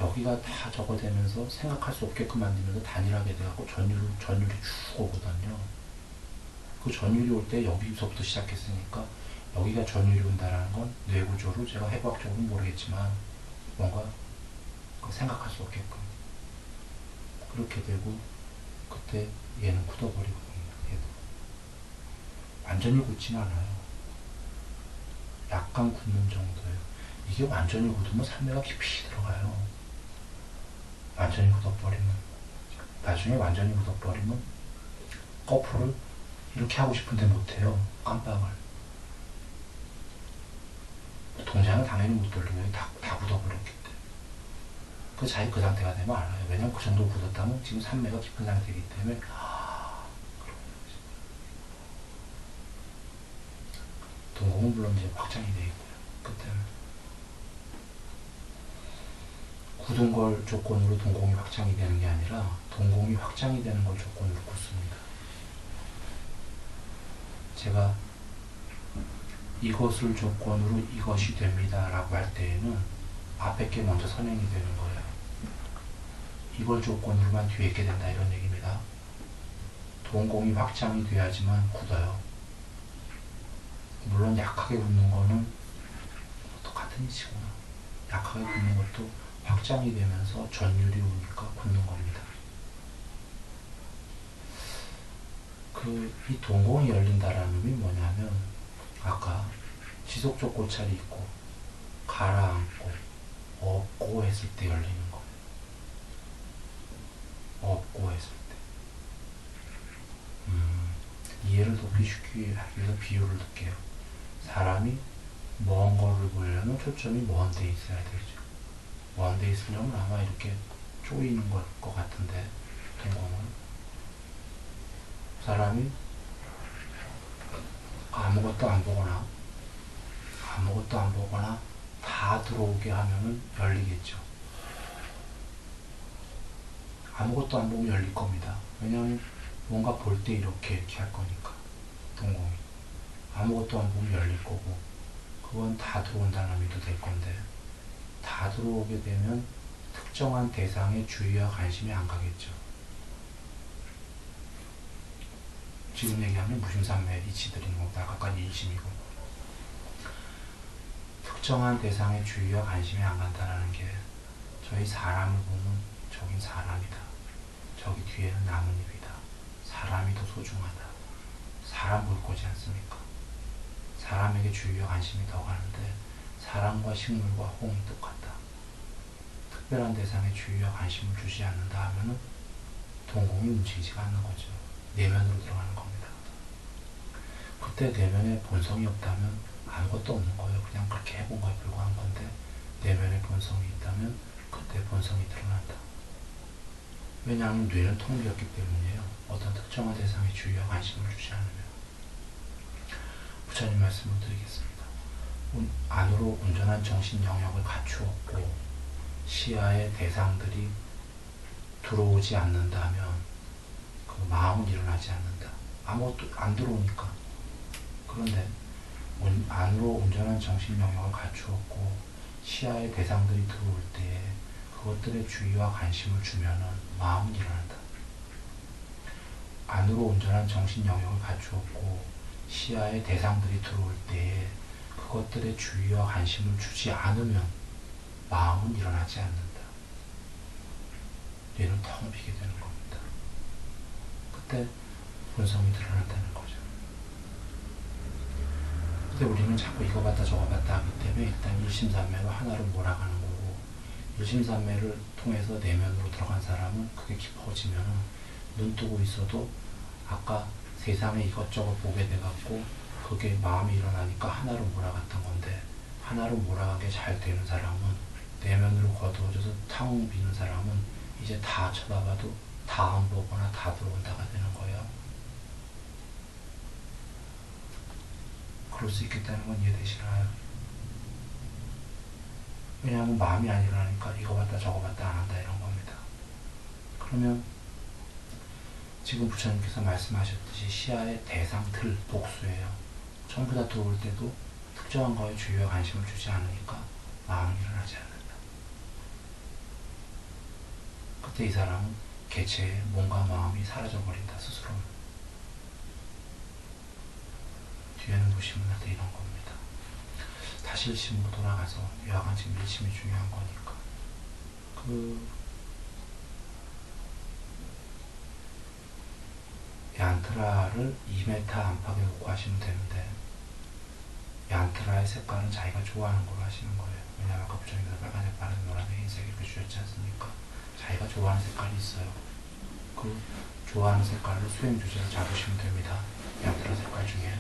여기가 다 저거 되면서 생각할 수 없게끔 만들면서 단일하게 돼갖고 전율이 쭉 오거든요. 그 전율이 올 때 여기서부터 시작했으니까 여기가 전율이 온다라는 건 뇌구조로 제가 해부학적으로는 모르겠지만 뭔가 생각할 수 없게끔 그렇게 되고 그때 얘는 굳어버리거든요. 얘도 완전히 굳진 않아요. 약간 굳는 정도예요. 이게 완전히 굳으면 산매가 깊이 들어가요. 완전히 굳어버리면 나중에 완전히 굳어버리면 거풀을 이렇게 하고 싶은데 못해요. 깜빡을 동작은 당연히 못 돌리고요. 다 굳어버렸기 때문에 그 상태가 되면 알아요. 왜냐면 그 정도 굳었다면 지금 산매가 깊은 상태이기 때문에 동공은 물론 이제 확장이 되어 있고요. 그때는 굳은 걸 조건으로 동공이 확장이 되는 게 아니라 동공이 확장이 되는 걸 조건으로 굳습니다. 제가 이것을 조건으로 이것이 됩니다 라고 할 때에는 앞에 게 먼저 선행이 되는 거예요. 이걸 조건으로만 뒤에 게 된다 이런 얘기입니다. 동공이 확장이 돼야지만 굳어요. 물론 약하게 굳는 거는 똑같은 이치구나. 약하게 굳는 것도 확장이 되면서 전율이 오니까 굳는 겁니다. 이 동공이 열린다라는 의미 뭐냐면 아까 지속적 고찰이 있고 가라앉고 없고 했을 때 열리는 거예요. 없고 했을 때. 이해를 돕기 쉽게 하기 위해서 비유를 드릴게요. 사람이 먼 거를 보려면 초점이 먼 데 있어야 되죠. 먼 데 있으려면 아마 이렇게 쪼이는 것 같은데 동공은 사람이 아무것도 안 보거나 다 들어오게 하면은 열리겠죠. 아무것도 안 보면 열릴 겁니다. 왜냐하면 뭔가 볼 때 이렇게 할 거니까 동공이 아무것도 안 보면 열릴 거고 그건 다 들어온다는 의미도 될 건데 다 들어오게 되면 특정한 대상의 주의와 관심이 안 가겠죠. 지금 얘기하면 무심산매 이치들인 겁니다. 아까까지 일심이고 특정한 대상의 주의와 관심이 안 간다는 게 저희 사람을 보면 저긴 사람이다. 저기 뒤에는 나뭇잎이다. 사람이 더 소중하다. 사람 볼 거지 않습니까? 사람에게 주의와 관심이 더 가는데 사람과 식물과 홍이 똑같다. 특별한 대상에 주의와 관심을 주지 않는다 하면은 동공이 움직이지가 않는 거죠. 내면으로 들어가는 겁니다. 그때 내면에 본성이 없다면 아무것도 없는 거예요. 그냥 그렇게 해본 거에 불과한 건데 내면에 본성이 있다면 그때 본성이 드러난다. 왜냐하면 뇌는 텅 비었기 때문이에요. 어떤 특정한 대상에 주의와 관심을 주지 않으면. 부처님 말씀을 드리겠습니다. 안으로 온전한 정신 영역을 갖추었고 시야의 대상들이 들어오지 않는다면 그 마음은 일어나지 않는다. 아무것도 안 들어오니까. 그런데 안으로 온전한 정신 영역을 갖추었고 시야의 대상들이 들어올 때에 그것들의 주의와 관심을 주면은 마음은 일어난다. 안으로 온전한 정신 영역을 갖추었고 시야의 대상들이 들어올 때에 그것들의 주의와 관심을 주지 않으면 마음은 일어나지 않는다. 뇌는 텅 비게 되는 겁니다. 그때 본성이 드러난다는 거죠. 근데 우리는 자꾸 이거 봤다 저거 봤다 하기 때문에 일단 일심산매로 하나로 몰아가는 거고 일심산매를 통해서 내면으로 들어간 사람은 그게 깊어지면 눈 뜨고 있어도 아까 세상에 이것저것 보게 돼갖고 그게 마음이 일어나니까 하나로 몰아갔던 건데 하나로 몰아가게 잘 되는 사람은 내면으로 거두어져서 탕 비는 사람은 이제 다 쳐다봐도 다 안 보거나 다 들어온다가 되는 거예요. 그럴 수 있겠다는 건 이해되시나요? 왜냐하면 마음이 안 일어나니까 이거 봤다 저거 봤다 안 한다 이런 겁니다. 그러면 지금 부처님께서 말씀하셨듯이 시야의 대상 들 복수예요. 전부 다 들어올 때도 특정한 거에 주의와 관심을 주지 않으니까 마음이 일어나지 않는다. 그때 이 사람은 개체의 몸과 마음이 사라져버린다, 스스로. 뒤에는 보시면 다 이런 겁니다. 다시 일심으로 돌아가서 여하간 지금 일심이 중요한 거니까. 얀트라를 2m 안팎에 놓고 하시면 되는데, 얀트라의 색깔은 자기가 좋아하는 걸로 하시는 거예요. 왜냐하면 아까 부처님께서 빨간색, 파란색, 노란색, 흰색 이렇게 주셨지 않습니까? 자기가 좋아하는 색깔이 있어요. 그 좋아하는 색깔을 수행 주제로 잡으시면 됩니다. 얀트라 색깔 중에.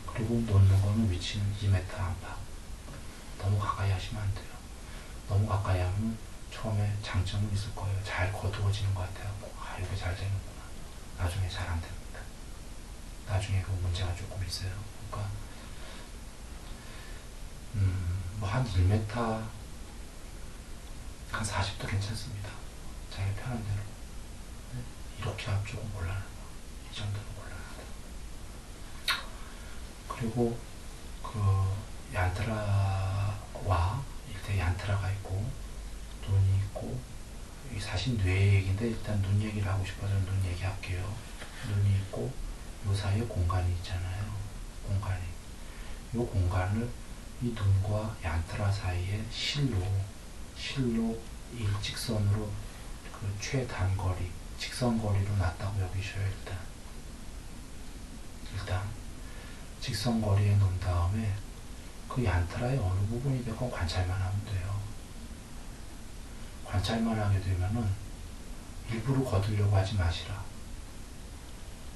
그리고 놓는 거는 위치는 2m 안팎. 너무 가까이 하시면 안 돼요. 너무 가까이 하면 처음에 장점은 있을 거예요. 잘 거두어지는 것 같아요. 이렇게 잘 되는구나. 나중에 잘 안 됩니다. 나중에 그 문제가 조금 있어요. 그러니까 뭐 한 1m, 한 40도 괜찮습니다. 자기 편한 대로. 이렇게 하면 조금 곤란하다. 이 정도로 곤란하다. 그리고 얀트라와 일대 얀트라가 있고 눈이 있고, 사실 뇌 얘기인데 일단 눈 얘기를 하고 싶어서 눈 얘기할게요. 눈이 있고 요 사이에 공간이 있잖아요. 공간이. 요 공간을 이 눈과 얀트라 사이에 실로 일직선으로 그 최단거리, 직선거리로 놨다고 여기셔요. 일단 직선거리에 놓은 다음에 그 얀트라의 어느 부분이 되건 관찰만 하면 돼요. 관찰만 하게 되면은 일부러 거두려고 하지 마시라.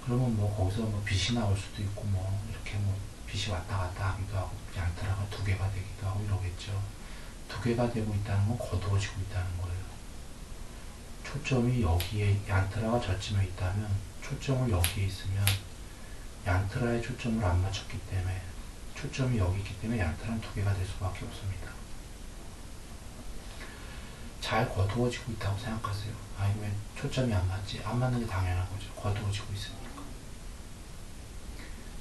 그러면 뭐 거기서 뭐 빛이 나올 수도 있고 뭐 이렇게 뭐 빛이 왔다 갔다 하기도 하고 얀트라가 두 개가 되기도 하고 이러겠죠. 두 개가 되고 있다는 건 거두어지고 있다는 거예요. 초점이 여기에 얀트라가 저쯤에 있다면, 초점을 여기에 있으면 얀트라에 초점을 안 맞췄기 때문에, 초점이 여기 있기 때문에 얀트라는 두 개가 될 수밖에 없습니다. 잘 거두어지고 있다고 생각하세요. 아니 왜 초점이 안 맞지? 안 맞는 게 당연한 거죠. 거두어지고 있으니까.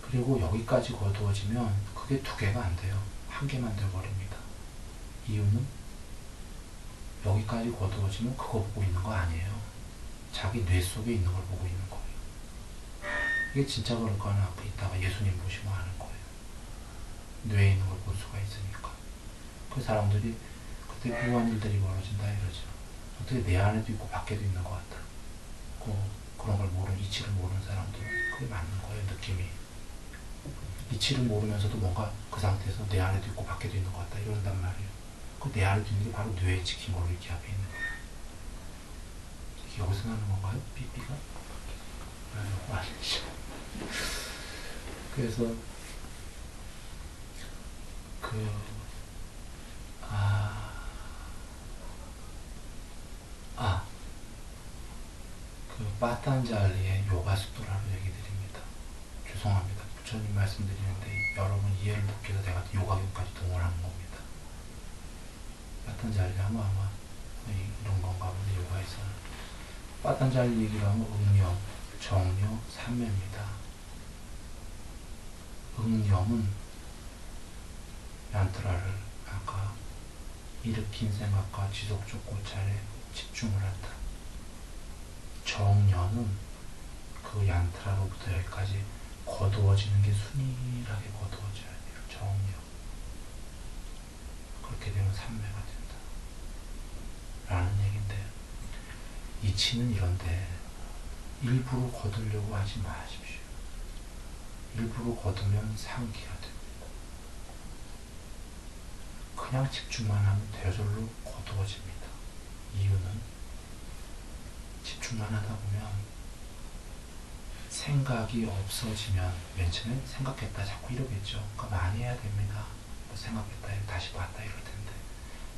그리고 여기까지 거두어지면 그게 두 개가 안 돼요. 한 개만 되어버립니다. 이유는 여기까지 거두어지면 그거 보고 있는 거 아니에요. 자기 뇌 속에 있는 걸 보고 있는 거예요. 이게 진짜 그럴 거는 앞에 있다가 예수님 보시면 아는 거예요. 뇌에 있는 걸 볼 수가 있으니까. 그 사람들이 그때 묘한 일들이 벌어진다 이러죠. 어떻게 내 안에도 있고 밖에도 있는 것 같다. 그런 걸 모르는, 이치를 모르는 사람들, 그게 맞는 거예요. 느낌이. 이치를 모르면서도 뭔가 그 상태에서 내 안에도 있고 밖에도 있는 것 같다 이런단 말이에요. 그 내 안에도 있는 게 바로 뇌에 찍힌 걸로 이렇게 앞에 있는 거예요. 이게 여기서 나는 건가요? 삐삐가? 아니죠. 그래서 빠탄잘리의 요가스토라로 얘기 드립니다. 죄송합니다. 부처님 말씀드리는데 여러분 이해를 돕기 위해서 내가 요가교까지 동원하는 겁니다. 빠탄잘리 하면 아마 이런 건가 보네. 요가에서는 빠탄잘리 얘기를 하면 응념, 정념, 삼매입니다. 응념은 얀트라를 아까 일으킨 생각과 지속적 고찰에 집중을 한다. 정념은 그 얀트라로부터 여기까지 거두어지는 게 순일하게 거두어져야 돼요. 정념. 그렇게 되면 삼매가 된다. 라는 얘기인데, 이치는 이런데 일부러 거두려고 하지 마십시오. 일부러 거두면 상기가 됩니다. 그냥 집중만 하면 저절로 거두어집니다. 이유는 집중만 하다 보면 생각이 없어지면, 맨 처음에 생각했다 자꾸 이러겠죠. 그러니까 많이 해야 됩니다. 뭐 생각했다 다시 봤다 이럴 텐데,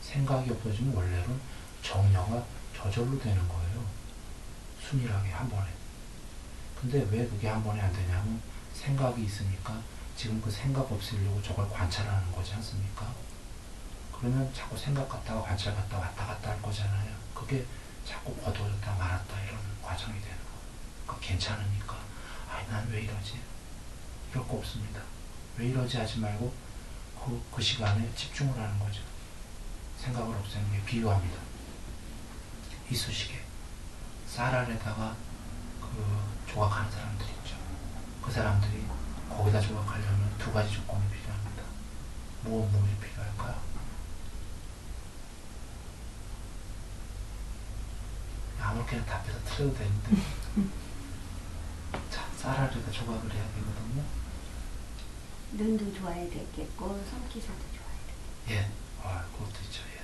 생각이 없어지면 원래는 정념가 저절로 되는 거예요. 순일하게 한 번에. 근데 왜 그게 한 번에 안 되냐면 생각이 있으니까 지금 그 생각 없애려고 저걸 관찰하는 거지 않습니까? 그러면 자꾸 생각 갔다가 관찰 갔다 왔다 갔다 할 거잖아요. 그게 자꾸 거두어졌다 말았다 이런 과정이 되는 거예요. 그러니까 괜찮으니까 아니 난 왜 이러지? 이럴 거 없습니다. 왜 이러지 하지 말고 그 시간에 집중을 하는 거죠. 생각을 없애는 게 비유합니다. 이쑤시개 쌀 안에다가 그 조각하는 사람들이 있죠. 그 사람들이 거기다 조각하려면 두 가지 조건이 필요합니다. 무엇이 필요할까요? 아무렇게나 답해서 틀려도 되는데 자, 쌀 안에다 조각을 해야 되거든요. 눈도 좋아야 되겠고 손기사도 좋아야 되겠고. 예, 그것도 있죠. 예,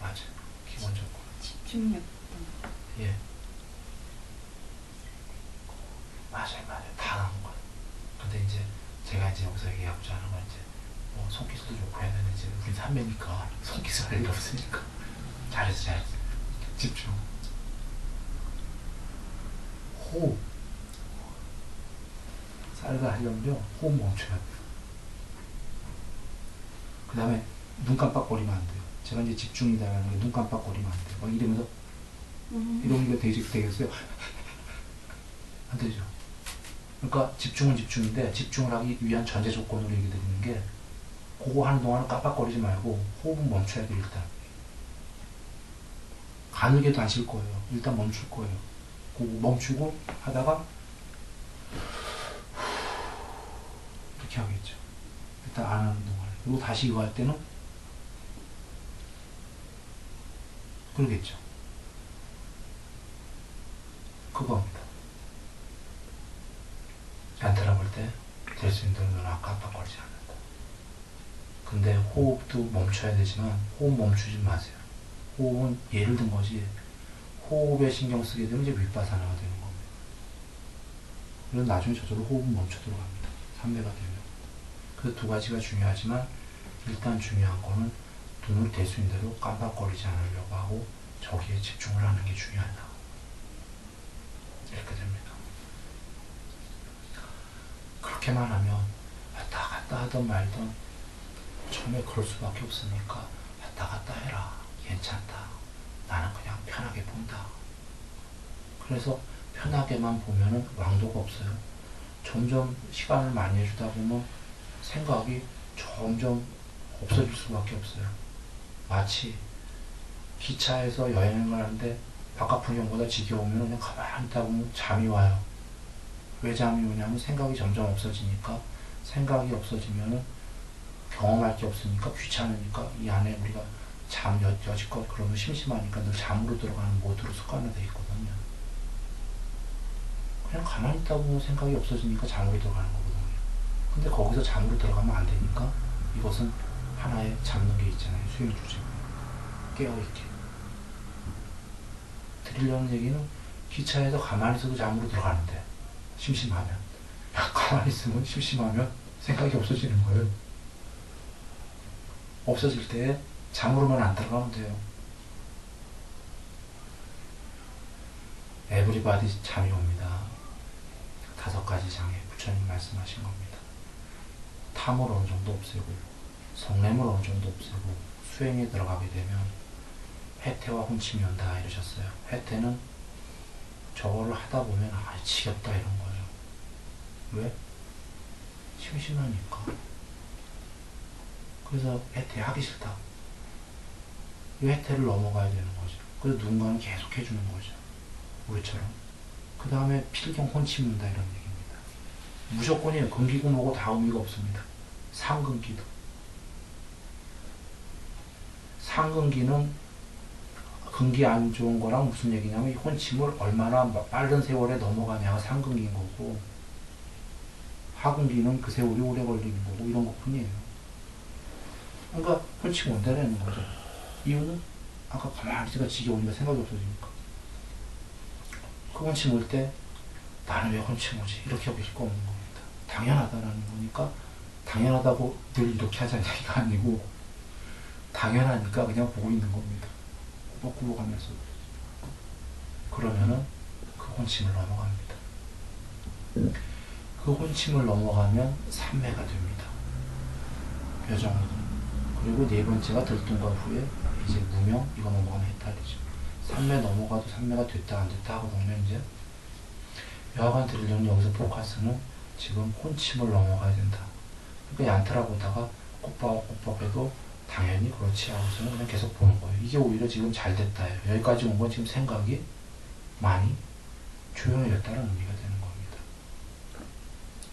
맞아요. 기본적으로 집중력. 예, 맞아요. 다 나온 거예요. 근데 이제 제가 이제 여기서 얘기하고자 하는 건 이제 뭐 손기술도 좋고 해야 되는데 이제 우린 삼매니까 손기술 할 일 없으니까 잘했어. 집중. 호흡. 쌀을 하려면요 호흡 멈춰야 돼요. 그 다음에 눈 깜빡거리면 안 돼요. 제가 이제 집중이다라는 게 눈 깜빡거리면 안 돼요. 막 이러면서 이런 게 되겠어요? 안 되죠. 그러니까 집중은 집중인데 집중을 하기 위한 전제 조건으로 얘기 드리는 게 그거 하는 동안은 깜빡거리지 말고 호흡은 멈춰야 돼. 일단 가늘게도 안 쉴 거예요. 일단 멈출 거예요. 그거 멈추고 하다가 이렇게 하겠죠. 일단 안 하는 동안. 그리고 다시 이거 할 때는 그러겠죠. 그겁니다. 연타라 볼 때 될 수 있는 눈은 깜빡거리지 않는다. 근데 호흡도 멈춰야 되지만 호흡 멈추지 마세요. 호흡은 예를 든 거지 호흡에 신경 쓰게 되면 이제 윗바사나가 되는 겁니다. 그래서 나중에 저절로 호흡은 멈춰 들어갑니다. 3배가 되면. 그 두 가지가 중요하지만 일단 중요한 거는 눈을 될 수 있는 대로 깜빡거리지 않으려고 하고 저기에 집중을 하는 게 중요하다. 이렇게 됩니다. 그렇게만 하면 왔다 갔다 하던 말던 처음에 그럴 수밖에 없으니까 왔다 갔다 해라. 괜찮다. 나는 그냥 편하게 본다. 그래서 편하게만 보면은 왕도가 없어요. 점점 시간을 많이 해주다 보면 생각이 점점 없어질 수밖에 없어요. 마치 기차에서 여행을 하는데 바깥 풍경보다 지겨우면 그냥 가만히 있다 보면 잠이 와요. 왜 잠이 오냐면 생각이 점점 없어지니까 생각이 없어지면은 경험할 게 없으니까 귀찮으니까 이 안에 우리가 여지껏 그러면 심심하니까 늘 잠으로 들어가는 모드로 습관화되어 있거든요. 그냥 가만히 있다 보면 생각이 없어지니까 잠으로 들어가는 거거든요. 근데 거기서 잠으로 들어가면 안 되니까 이것은 하나의 잡는 게 있잖아요. 수행주제. 깨어있게. 드리려는 얘기는 기차에서 가만히 있어도 잠으로 들어가는데 심심하면 가만히 있으면 심심하면 생각이 없어지는 거예요. 없어질 때 잠으로만 안 들어가면 돼요. 에브리바디 잠이 옵니다. 5가지 장애 부처님 말씀하신 겁니다. 탐을 어느 정도 없애고 성냄을 어느 정도 없애고 수행에 들어가게 되면 해태와 혼침이 온다 이러셨어요. 해태는 저거를 하다 보면 지겹다 이런 거예요. 왜? 심심하니까. 그래서 해태 하기 싫다. 이 해태를 넘어가야 되는 거죠. 그래서 누군가는 계속 해주는 거죠. 우리처럼. 그 다음에 필경 혼침이 온다 이런 얘기입니다. 무조건이에요. 근기고 뭐고 다 의미가 없습니다. 상근기도. 상근기는 근기 안 좋은 거랑 무슨 얘기냐면 이 혼침을 얼마나 빠른 세월에 넘어가냐가 상근기인 거고 하근기는 그 세월이 오래 걸리는 거고 이런 것 뿐이에요. 그러니까 혼침 온다는 거죠. 이유는 아까 가만히 있으니까 지겨우니까 생각이 없어지니까. 그 혼침 올 때 나는 왜 혼침 오지? 이렇게 하고 있을 거 없는 겁니다. 당연하다라는 거니까 당연하다고 늘 이렇게 하자는 얘기가 아니고 당연하니까 그냥 보고 있는 겁니다. 꾸벅꾸벅 하면서. 그러면은 그 혼침을 넘어갑니다. 그 혼침을 넘어가면 삼매가 됩니다. 묘정으로. 그리고 네 번째가 들뜬과 후에 이제 무명, 이거 넘어가면 해탈이죠. 산매 넘어가도 산매가 됐다 안 됐다 하거든요. 이제 여하간 드리려는 여기서 포커스는 지금 혼침을 넘어가야 된다. 그러니까 얀타라 보다가 꽃밥해도 당연히 그렇지 하고서는 그냥 계속 보는 거예요. 이게 오히려 지금 잘 됐다예요. 여기까지 온 건 지금 생각이 많이 조용해졌다는 의미가 되는 겁니다.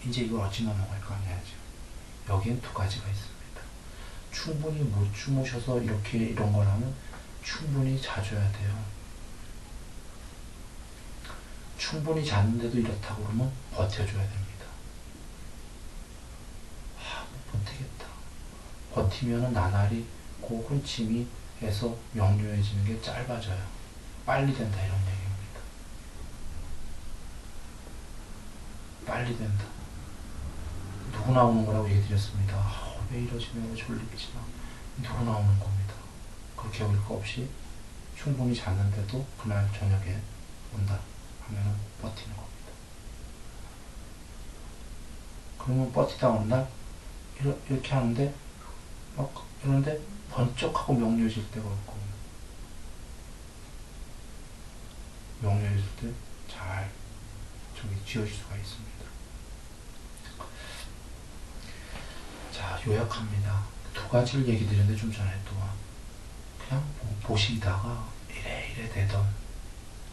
이제 이걸 어찌 넘어갈까 하냐죠. 여기엔 두 가지가 있습니다. 충분히 못 주무셔서 이런 거라면 충분히 자줘야 돼요. 충분히 잤는데도 이렇다고 그러면 버텨줘야 됩니다. 못 버티겠다. 버티면은 나날이 그 혼침이 해서 명료해지는 게 짧아져요. 빨리 된다 이런 얘기입니다. 빨리 된다. 누구 나오는 거라고 얘기 드렸습니다. 왜 이러지? 내가 졸립지나. 누구 나오는 겁니다. 그렇게 여길 거 없이 충분히 잤는데도 그날 저녁에 온다 하면은 버티는 겁니다. 그러면 버티다 온 날 이렇게 하는데 막 이러는데 번쩍하고 명료해질 때가 없고, 명료해질 때 잘 지어질 수가 있습니다. 자, 요약합니다. 두 가지를 얘기 드렸는데 좀 전에 또 그냥 보시다가 이래 되던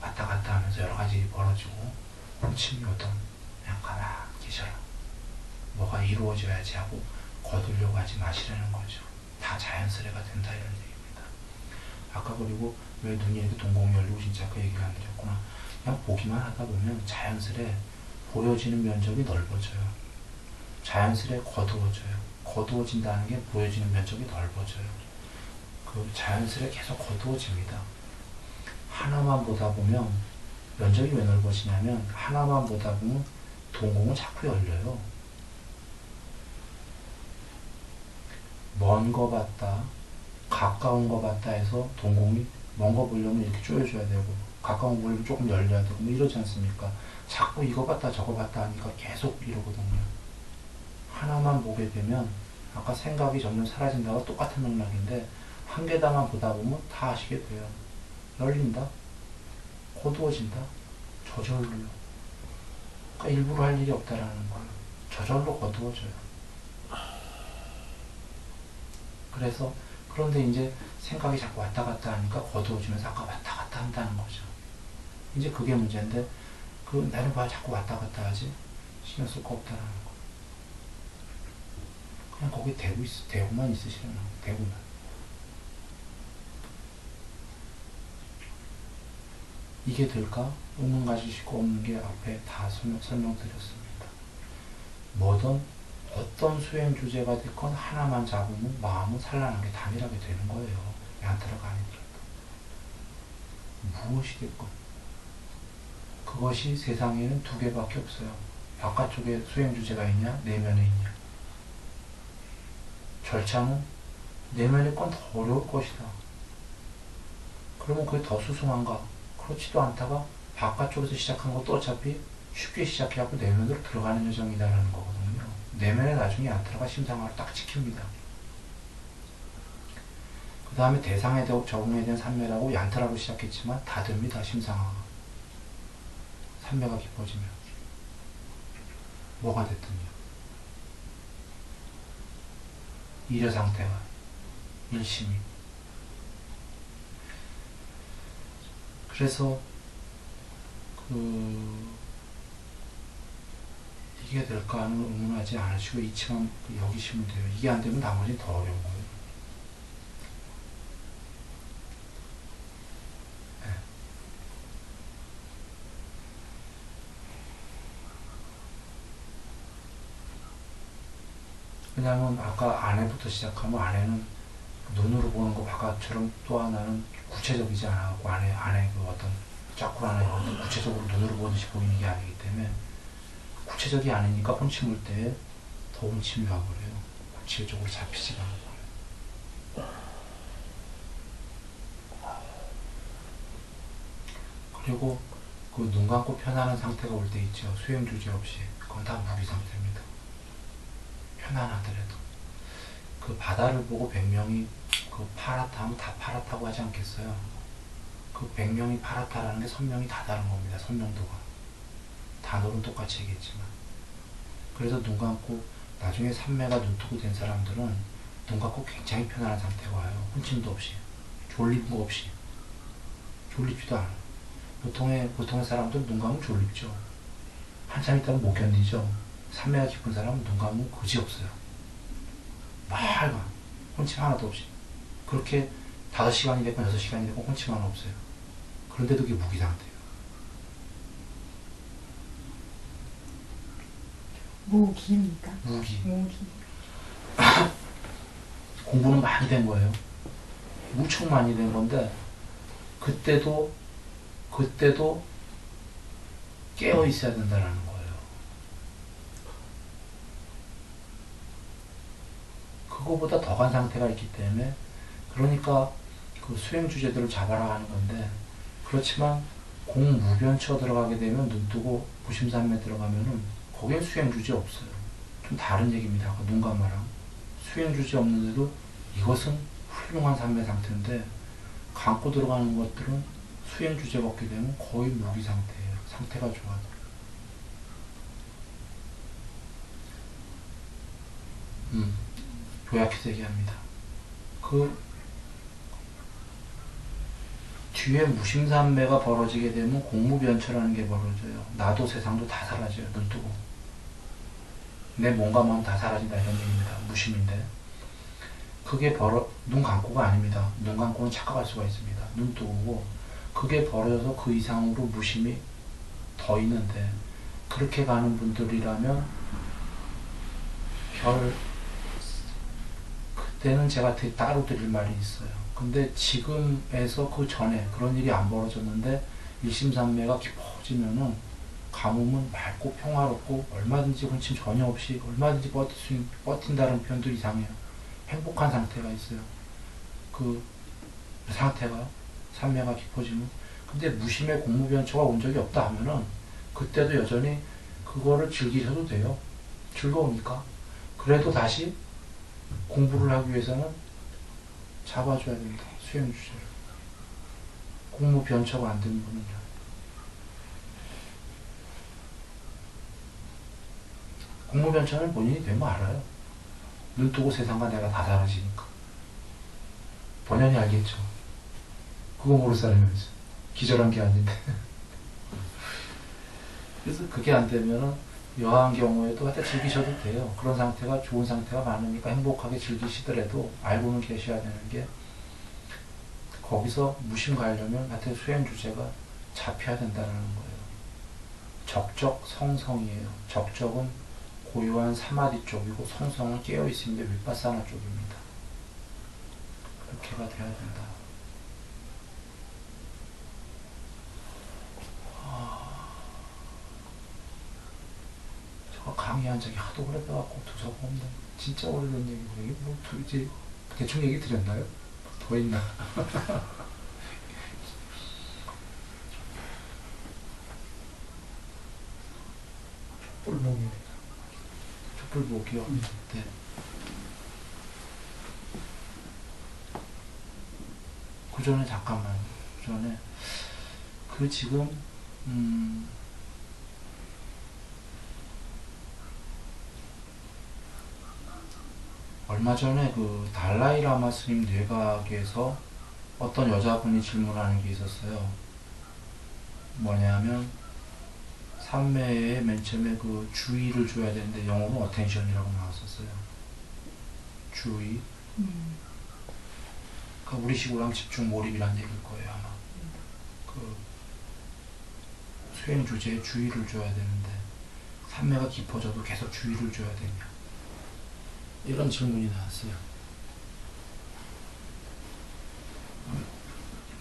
왔다 갔다 하면서 여러 가지 벌어지고 혼침이 오던 그냥 가만히 계셔라. 뭐가 이루어져야지 하고 거두려고 하지 마시라는 거죠. 다 자연스레가 된다 이런 얘기입니다. 아까 그리고 왜 눈이 이렇게 동공이 열리고 진짜 그 얘기를 안 드렸구나. 그냥 보기만 하다 보면 자연스레 보여지는 면적이 넓어져요. 자연스레 거두어져요. 거두어진다는 게 보여지는 면적이 넓어져요. 그 자연스레 계속 거두어집니다. 하나만 보다 보면 면적이 왜 넓어지냐면 하나만 보다 보면 동공은 자꾸 열려요. 먼 거 봤다, 가까운 거 봤다 해서 동공이 먼 거 보려면 이렇게 조여줘야 되고 가까운 거 보려면 조금 열려야 되고 뭐 이러지 않습니까? 자꾸 이거 봤다 저거 봤다 하니까 계속 이러거든요. 하나만 보게 되면 아까 생각이 점점 사라진다가 똑같은 맥락인데 한 개다만 보다 보면 다 아시게 돼요. 열린다, 거두어진다, 저절로. 그러니까 일부러 할 일이 없다라는 거예요. 저절로 거두어져요. 그래서 그런데 이제 생각이 자꾸 왔다 갔다 하니까 거두어지면서 아까 왔다 갔다 한다는 거죠. 이제 그게 문제인데 나는 왜 자꾸 왔다 갔다 하지? 신경 쓸 거 없다라는 거. 그냥 거기 대고만 있으시라는 거. 대고만. 이게 될까? 의문 가지시고 없는 게 앞에 다 설명드렸습니다. 뭐든 어떤 수행 주제가 됐건 하나만 잡으면 마음은 산란하게 단일하게 되는 거예요. 얀타라가 아니더라도. 무엇이 됐건. 그것이 세상에는 두 개밖에 없어요. 바깥쪽에 수행 주제가 있냐, 내면에 있냐. 절차는 내면의 건 더 어려울 것이다. 그러면 그게 더 수승한가? 그렇지도 않다가 바깥쪽에서 시작한 것도 어차피 쉽게 시작해갖고 내면으로 들어가는 여정이다라는 거거든요. 내면에 나중에 얀타라가 심상화를 딱 지킵니다. 그 다음에 대상에 적응에 대한 산매라고 얀타라로 시작했지만 다 됩니다. 심상화가. 산매가 깊어지면. 뭐가 됐든요. 일여 상태가. 일심이. 그래서 이게 될까 하는 의문하지 않으시고 이치만 여기시면 돼요. 이게 안 되면 나머지 더 어려운 거예요. 네. 왜냐하면 아까 안에부터 시작하면 안에는 눈으로 보는 거 바깥처럼 또 하나는 구체적이지 않아갖고 안에 그 어떤 짜꾸라나 이런 데 구체적으로 눈으로 보듯이 보이는 게 아니기 때문에 구체적이 아니니까 혼침 올 때 더 혼침이 와버려요. 구체적으로 잡히지가 않아요. 그리고 그 눈 감고 편안한 상태가 올 때 있죠. 수행 주제 없이. 그건 다 무기 상태입니다. 편안하더라도. 그 바다를 보고 100명이 그 파랗다 하면 다 파랗다고 하지 않겠어요? 그 100명이 파랗다라는 게 선명이 다 다른 겁니다. 선명도가. 단어는 똑같이 얘기했지만. 그래서 눈 감고 나중에 산매가 눈뜨고 된 사람들은 눈 감고 굉장히 편안한 상태가 와요. 혼침도 없이. 졸린 거 없이. 졸립지도 않아요. 보통의 사람들은 눈 감으면 졸립죠. 한참 있다가 못 견디죠. 산매가 깊은 사람은 눈 감으면 그지없어요. 맑아. 혼침 하나도 없이. 그렇게 5시간이 됐건 6시간이 됐건 혼침 하나 없어요. 그런데도 그게 무기 상태예요. 무기입니까? 무기. 무기. 공부는 많이 된 거예요. 무척 많이 된 건데 그때도 깨어 있어야 된다는 거예요. 그거보다 더한 상태가 있기 때문에 그러니까 그 수행 주제들을 잡아라 하는 건데 그렇지만 공무변처 들어가게 되면 눈뜨고 무심산매 들어가면은 거기에 수행 주제 없어요. 좀 다른 얘기입니다. 아까 눈 감아랑 수행 주제 없는데도 이것은 훌륭한 산매 상태인데 감고 들어가는 것들은 수행 주제가 없게 되면 거의 무기 상태예요. 상태가 좋아도. 요약해서 얘기합니다. 그 뒤에 무심산매가 벌어지게 되면 공무변처라는 게 벌어져요. 나도 세상도 다 사라져요. 눈 뜨고. 내 몸과 마음 다 사라진다 이런 얘기입니다. 무심인데. 그게 눈 감고가 아닙니다. 눈 감고는 착각할 수가 있습니다. 눈 뜨고 그게 벌어져서 그 이상으로 무심이 더 있는데 그렇게 가는 분들이라면 그때는 제가 따로 드릴 말이 있어요. 근데 지금에서 그 전에 그런 일이 안 벌어졌는데 일심산매가 깊어지면은 가뭄은 맑고 평화롭고 얼마든지 혼침 전혀 없이 얼마든지 버틴다는 표현도 이상해요. 행복한 상태가 있어요. 그 상태가 산매가 깊어지면 근데 무심의 공무변처가 온 적이 없다 하면은 그때도 여전히 그거를 즐기셔도 돼요. 즐거우니까. 그래도 다시 공부를 하기 위해서는 잡아줘야 됩니다. 수행 주제를. 공무변처가 안 되는 분은요. 공무변처는 본인이 되면 알아요. 눈 뜨고 세상과 내가 다 사라지니까. 본연이 알겠죠. 그거 모를 사람이 어디서. 기절한 게 아닌데. 그래서 그게 안 되면은 여한 경우에도 하여튼 즐기셔도 돼요. 그런 상태가 좋은 상태가 많으니까 행복하게 즐기시더라도 알고는 계셔야 되는 게 거기서 무심 가려면 하여튼 수행 주제가 잡혀야 된다는 거예요. 적적 성성이에요. 적적은 고요한 사마디 쪽이고 성성은 깨어있습니다. 윗바사나 쪽입니다. 그렇게가 돼야 된다. 저거 강의한 적이 하도 오래돼갖고 도저히 없네. 진짜 오래된 얘기고 이게 뭐 이제 대충 얘기 드렸나요? 더 있나? 뿔목이 촛불복이요? 네. 그 전에 잠깐만. 그 전에 그 지금 얼마 전에 그 달라이 라마 스님 뇌각에서 어떤 여자분이 질문하는 게 있었어요. 뭐냐면 삼매에 맨 처음에 그 주의를 줘야 되는데 영어로 어텐션이라고 나왔었어요. 주의. 그러니까 우리식으로 하면 집중 몰입이란 얘기일 거예요 아마. 그 수행 주제에 주의를 줘야 되는데 삼매가 깊어져도 계속 주의를 줘야 되냐 이런 질문이 나왔어요.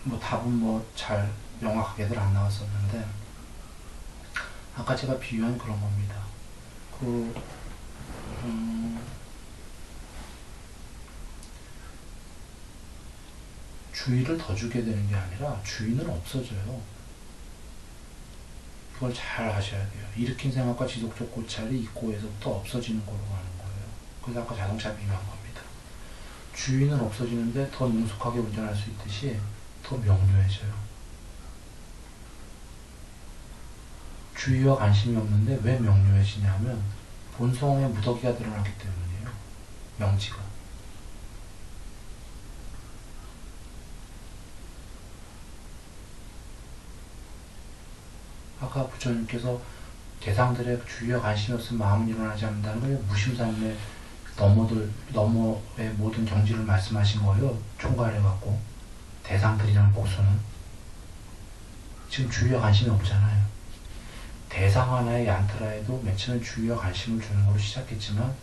뭐 답은 뭐 잘 명확하게들 안 나왔었는데 아까 제가 비유한 그런 겁니다. 주의를 더 주게 되는 게 아니라 주의는 없어져요. 그걸 잘 하셔야 돼요. 일으킨 생각과 지속적 고찰이 입고에서부터 없어지는 걸로 가는 거예요. 그래서 아까 자동차 비유한 겁니다. 주의는 없어지는데 더 능숙하게 운전할 수 있듯이 더 명료해져요. 주의와 관심이 없는데 왜 명료해지냐면 본성의 무더기가 드러나기 때문이에요. 명지가. 아까 부처님께서 대상들의 주의와 관심이 없으면 마음은 일어나지 않는다는 걸 무심산의 너머의 모든 경지를 말씀하신 거예요. 총괄해갖고. 대상들이라는 복수는. 지금 주의와 관심이 없잖아요. 대상 하나의 얀트라에도 맨 처음에 주의와 관심을 주는 걸로 시작했지만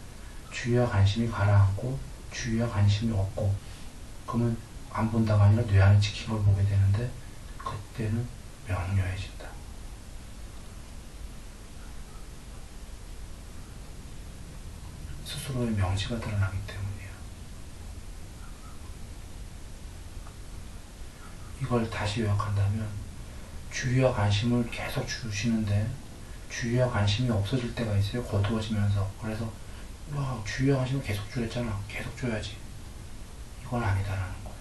주의와 관심이 가라앉고 주의와 관심이 없고 그러면 안 본다가 아니라 뇌 안에 찍힌 걸 보게 되는데 그때는 명료해진다. 스스로의 명지가 드러나기 때문이에요. 이걸 다시 요약한다면 주의와 관심을 계속 주시는데 주의와 관심이 없어질 때가 있어요. 거두어지면서. 그래서 와, 주의와 관심을 계속 주랬잖아. 계속 줘야지. 이건 아니다라는 거예요.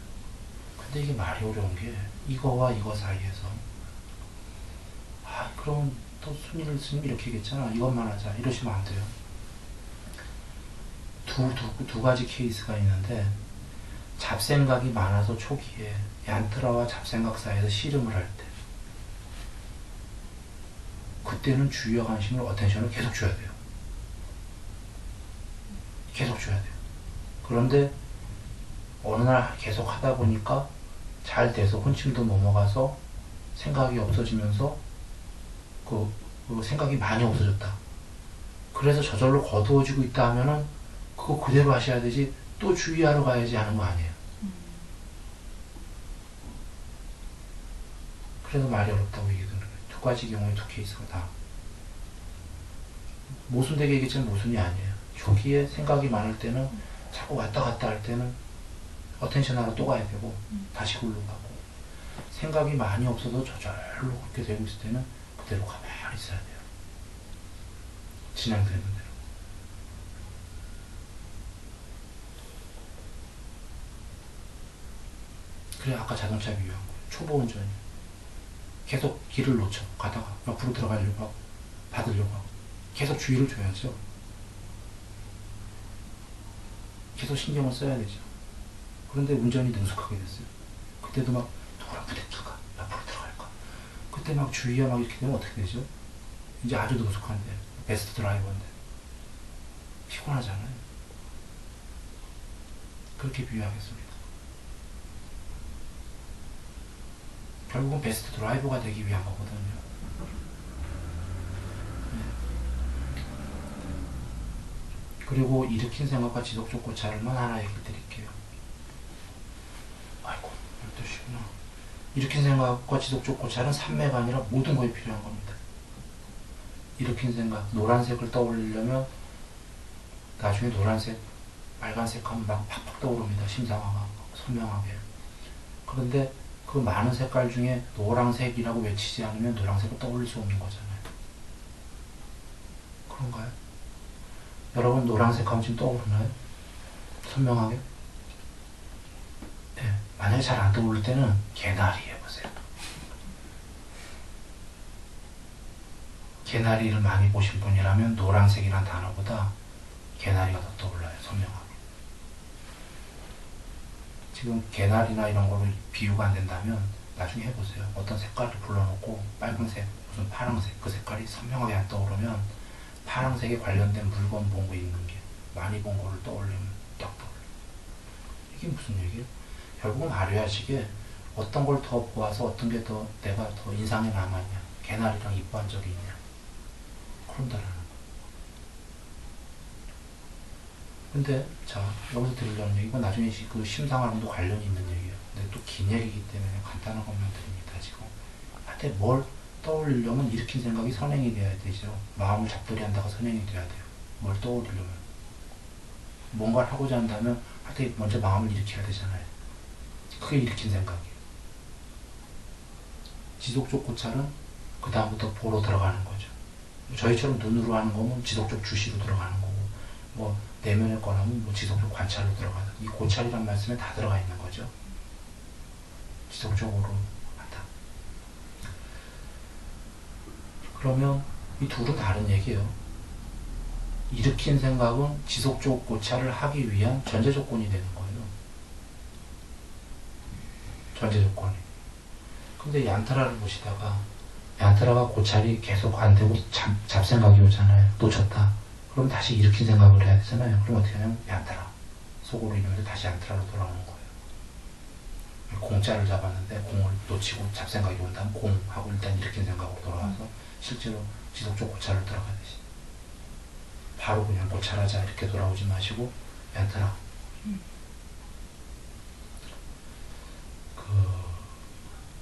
근데 이게 말이 어려운 게 이거와 이거 사이에서 그럼 또 순위를 스님 이렇게 얘기했잖아. 이것만 하자. 이러시면 안 돼요. 두 가지 케이스가 있는데 잡생각이 많아서 초기에 얀트라와 잡생각 사이에서 씨름을 할 때 그때는 주의와 관심을 어텐션을 계속 줘야 돼요. 계속 줘야 돼요. 그런데 어느 날 계속 하다 보니까 잘 돼서 혼침도 넘어가서 생각이 없어지면서 그 생각이 많이 없어졌다. 그래서 저절로 거두어지고 있다 하면은 그거 그대로 하셔야 되지 또 주의하러 가야지 하는 거 아니에요. 그래서 말이 어렵다고 얘기하는 거예요. 두 가지 경우에 두 케이스가 다. 모순되게 얘기했지만 모순이 아니에요. 초기에 생각이 많을 때는 자꾸 왔다 갔다 할 때는 어텐션하러 또 가야 되고 다시 굴러 가고 생각이 많이 없어도 저절로 그렇게 되고 있을 때는 그대로 가만히 있어야 돼요. 진행되는 대로. 그래 아까 자동차 비유한 거예요. 초보 운전이 계속 길을 놓쳐 가다가 옆으로 들어가려고 하고 받으려고 하고 계속 주의를 줘야죠. 계속 신경을 써야 되죠. 그런데 운전이 능숙하게 됐어요. 그때도 막 누구랑 부딪힐까? 옆으로 들어갈까? 그때 막 주의가 막 이렇게 되면 어떻게 되죠? 이제 아주 능숙한데 베스트 드라이버인데 피곤하잖아요. 그렇게 비유하겠습니다. 결국은 베스트 드라이버가 되기 위한 거거든요. 그리고 일으킨 생각과 지속적 고찰만 하나 얘기 드릴게요. 아이고 12시구나. 일으킨 생각과 지속적 고찰은 산매가 아니라 모든 거에 필요한 겁니다. 일으킨 생각, 노란색을 떠올리려면 나중에 노란색, 빨간색 하면 막 팍팍 떠오릅니다. 심상하고 선명하게. 그런데 그 많은 색깔 중에 노란색이라고 외치지 않으면 노란색을 떠올릴 수 없는 거잖아요. 그런가요? 여러분 노란색 하면 지금 떠오르나요? 선명하게? 네. 만약에 잘 안 떠오를 때는 개나리 해보세요. 개나리를 많이 보신 분이라면 노란색이란 단어보다 개나리가 더 떠올라요. 선명하게. 지금 개나리나 이런 거로 비유가 안 된다면 나중에 해보세요. 어떤 색깔을 불러놓고 빨간색, 무슨 파란색 그 색깔이 선명하게 안 떠오르면 파란색에 관련된 물건 본 거 있는 게 많이 본 거를 떠올리면 딱 떠올려. 이게 무슨 얘기예요? 결국은 아류야식에 어떤 걸 더 보아서 어떤 게 더 내가 더 인상에 남았냐, 개나리랑 이뻐한 적이 있냐, 그런다라는 거. 근데 자 여기서 드리려는 얘기, 이건 나중에 그 심상하랑도 관련이 있는 얘기예요. 근데 또 긴 얘기이기 때문에 간단한 것만 드립니다. 지금 하여튼 뭘 떠올리려면 일으킨 생각이 선행이 돼야 되죠. 마음을 잡들이 한다고 선행이 돼야 돼요. 뭘 떠올리려면 뭔가를 하고자 한다면 하여튼 먼저 마음을 일으켜야 되잖아요. 그게 일으킨 생각이에요. 지속적 고찰은 그 다음부터 보러 들어가는 거죠. 저희처럼 눈으로 하는 거면 지속적 주시로 들어가는 거고, 뭐 내면의 거라면 뭐 지속적 관찰로 들어가는, 이 고찰이란 말씀에 다 들어가 있는 거죠. 지속적으로 한다. 그러면 이 둘은 다른 얘기예요. 일으킨 생각은 지속적 고찰을 하기 위한 전제 조건이 되는 거예요. 전제 조건이. 근데 얀트라를 보시다가 얀트라가 고찰이 계속 안 되고 잡생각이 오잖아요. 놓쳤다. 그럼 다시 일으킨 생각을 해야 되잖아요. 그럼 어떻게 하냐면 얀트라. 속으로 이루어져 다시 얀트라로 돌아오는 거예요. 공짜를 잡았는데 공을 놓치고 잡생각이 온다면 공하고 일단 일으킨 생각으로 돌아와서 실제로 지속적 고찰을 들어가듯이 바로 그냥 고찰하자 이렇게 돌아오지 마시고 얀트라.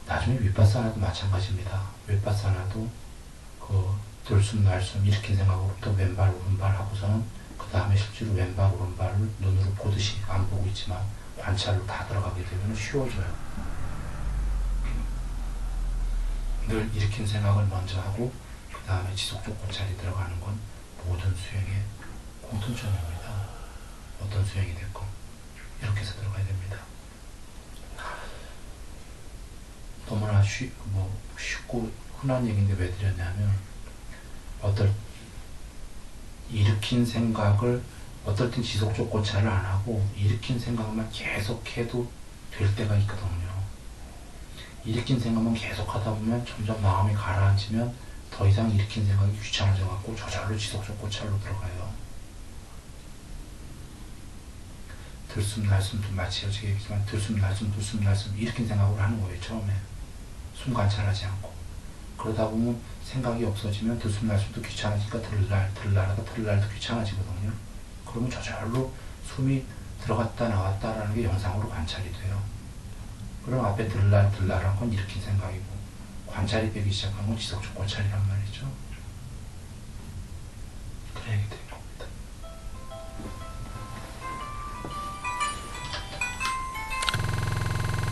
나중에 윗바사나도 마찬가지입니다. 윗바사나도 들숨 날숨 일으킨 생각으로부터 왼발 오른발 하고서는 그 다음에 실제로 왼발 오른발을 눈으로 보듯이 안 보고 있지만 관찰로 다 들어가게 되면 쉬워져요. 늘 일으킨 생각을 먼저 하고 그 다음에 지속적 고찰이 들어가는 건 모든 수행의 공통점입니다. 어떤 수행이 됐건 이렇게 해서 들어가야 됩니다. 너무나 쉽고 흔한 얘기인데 왜 드렸냐면 일으킨 생각을 어떨 땐 지속적 고찰을 안 하고 일으킨 생각만 계속해도 될 때가 있거든요. 일으킨 생각만 계속 하다 보면 점점 마음이 가라앉으면 더 이상 일으킨 생각이 귀찮아져 갖고 저절로 지속적 고찰로 들어가요. 들숨 날숨도 마치 어제 얘기했지만 들숨 날숨 일으킨 생각으로 하는 거예요. 처음에 숨 관찰하지 않고 그러다 보면 생각이 없어지면 들숨 날숨도 귀찮아지니까 들날하다 들날도 귀찮아지거든요. 그러면 저절로 숨이 들어갔다 나왔다라는 게 영상으로 관찰이 돼요. 그럼 앞에 들날한 건 일으킨 생각이고 관찰이 되기 시작한 건 지속적 관찰이란 말이죠. 그래야 되겠다.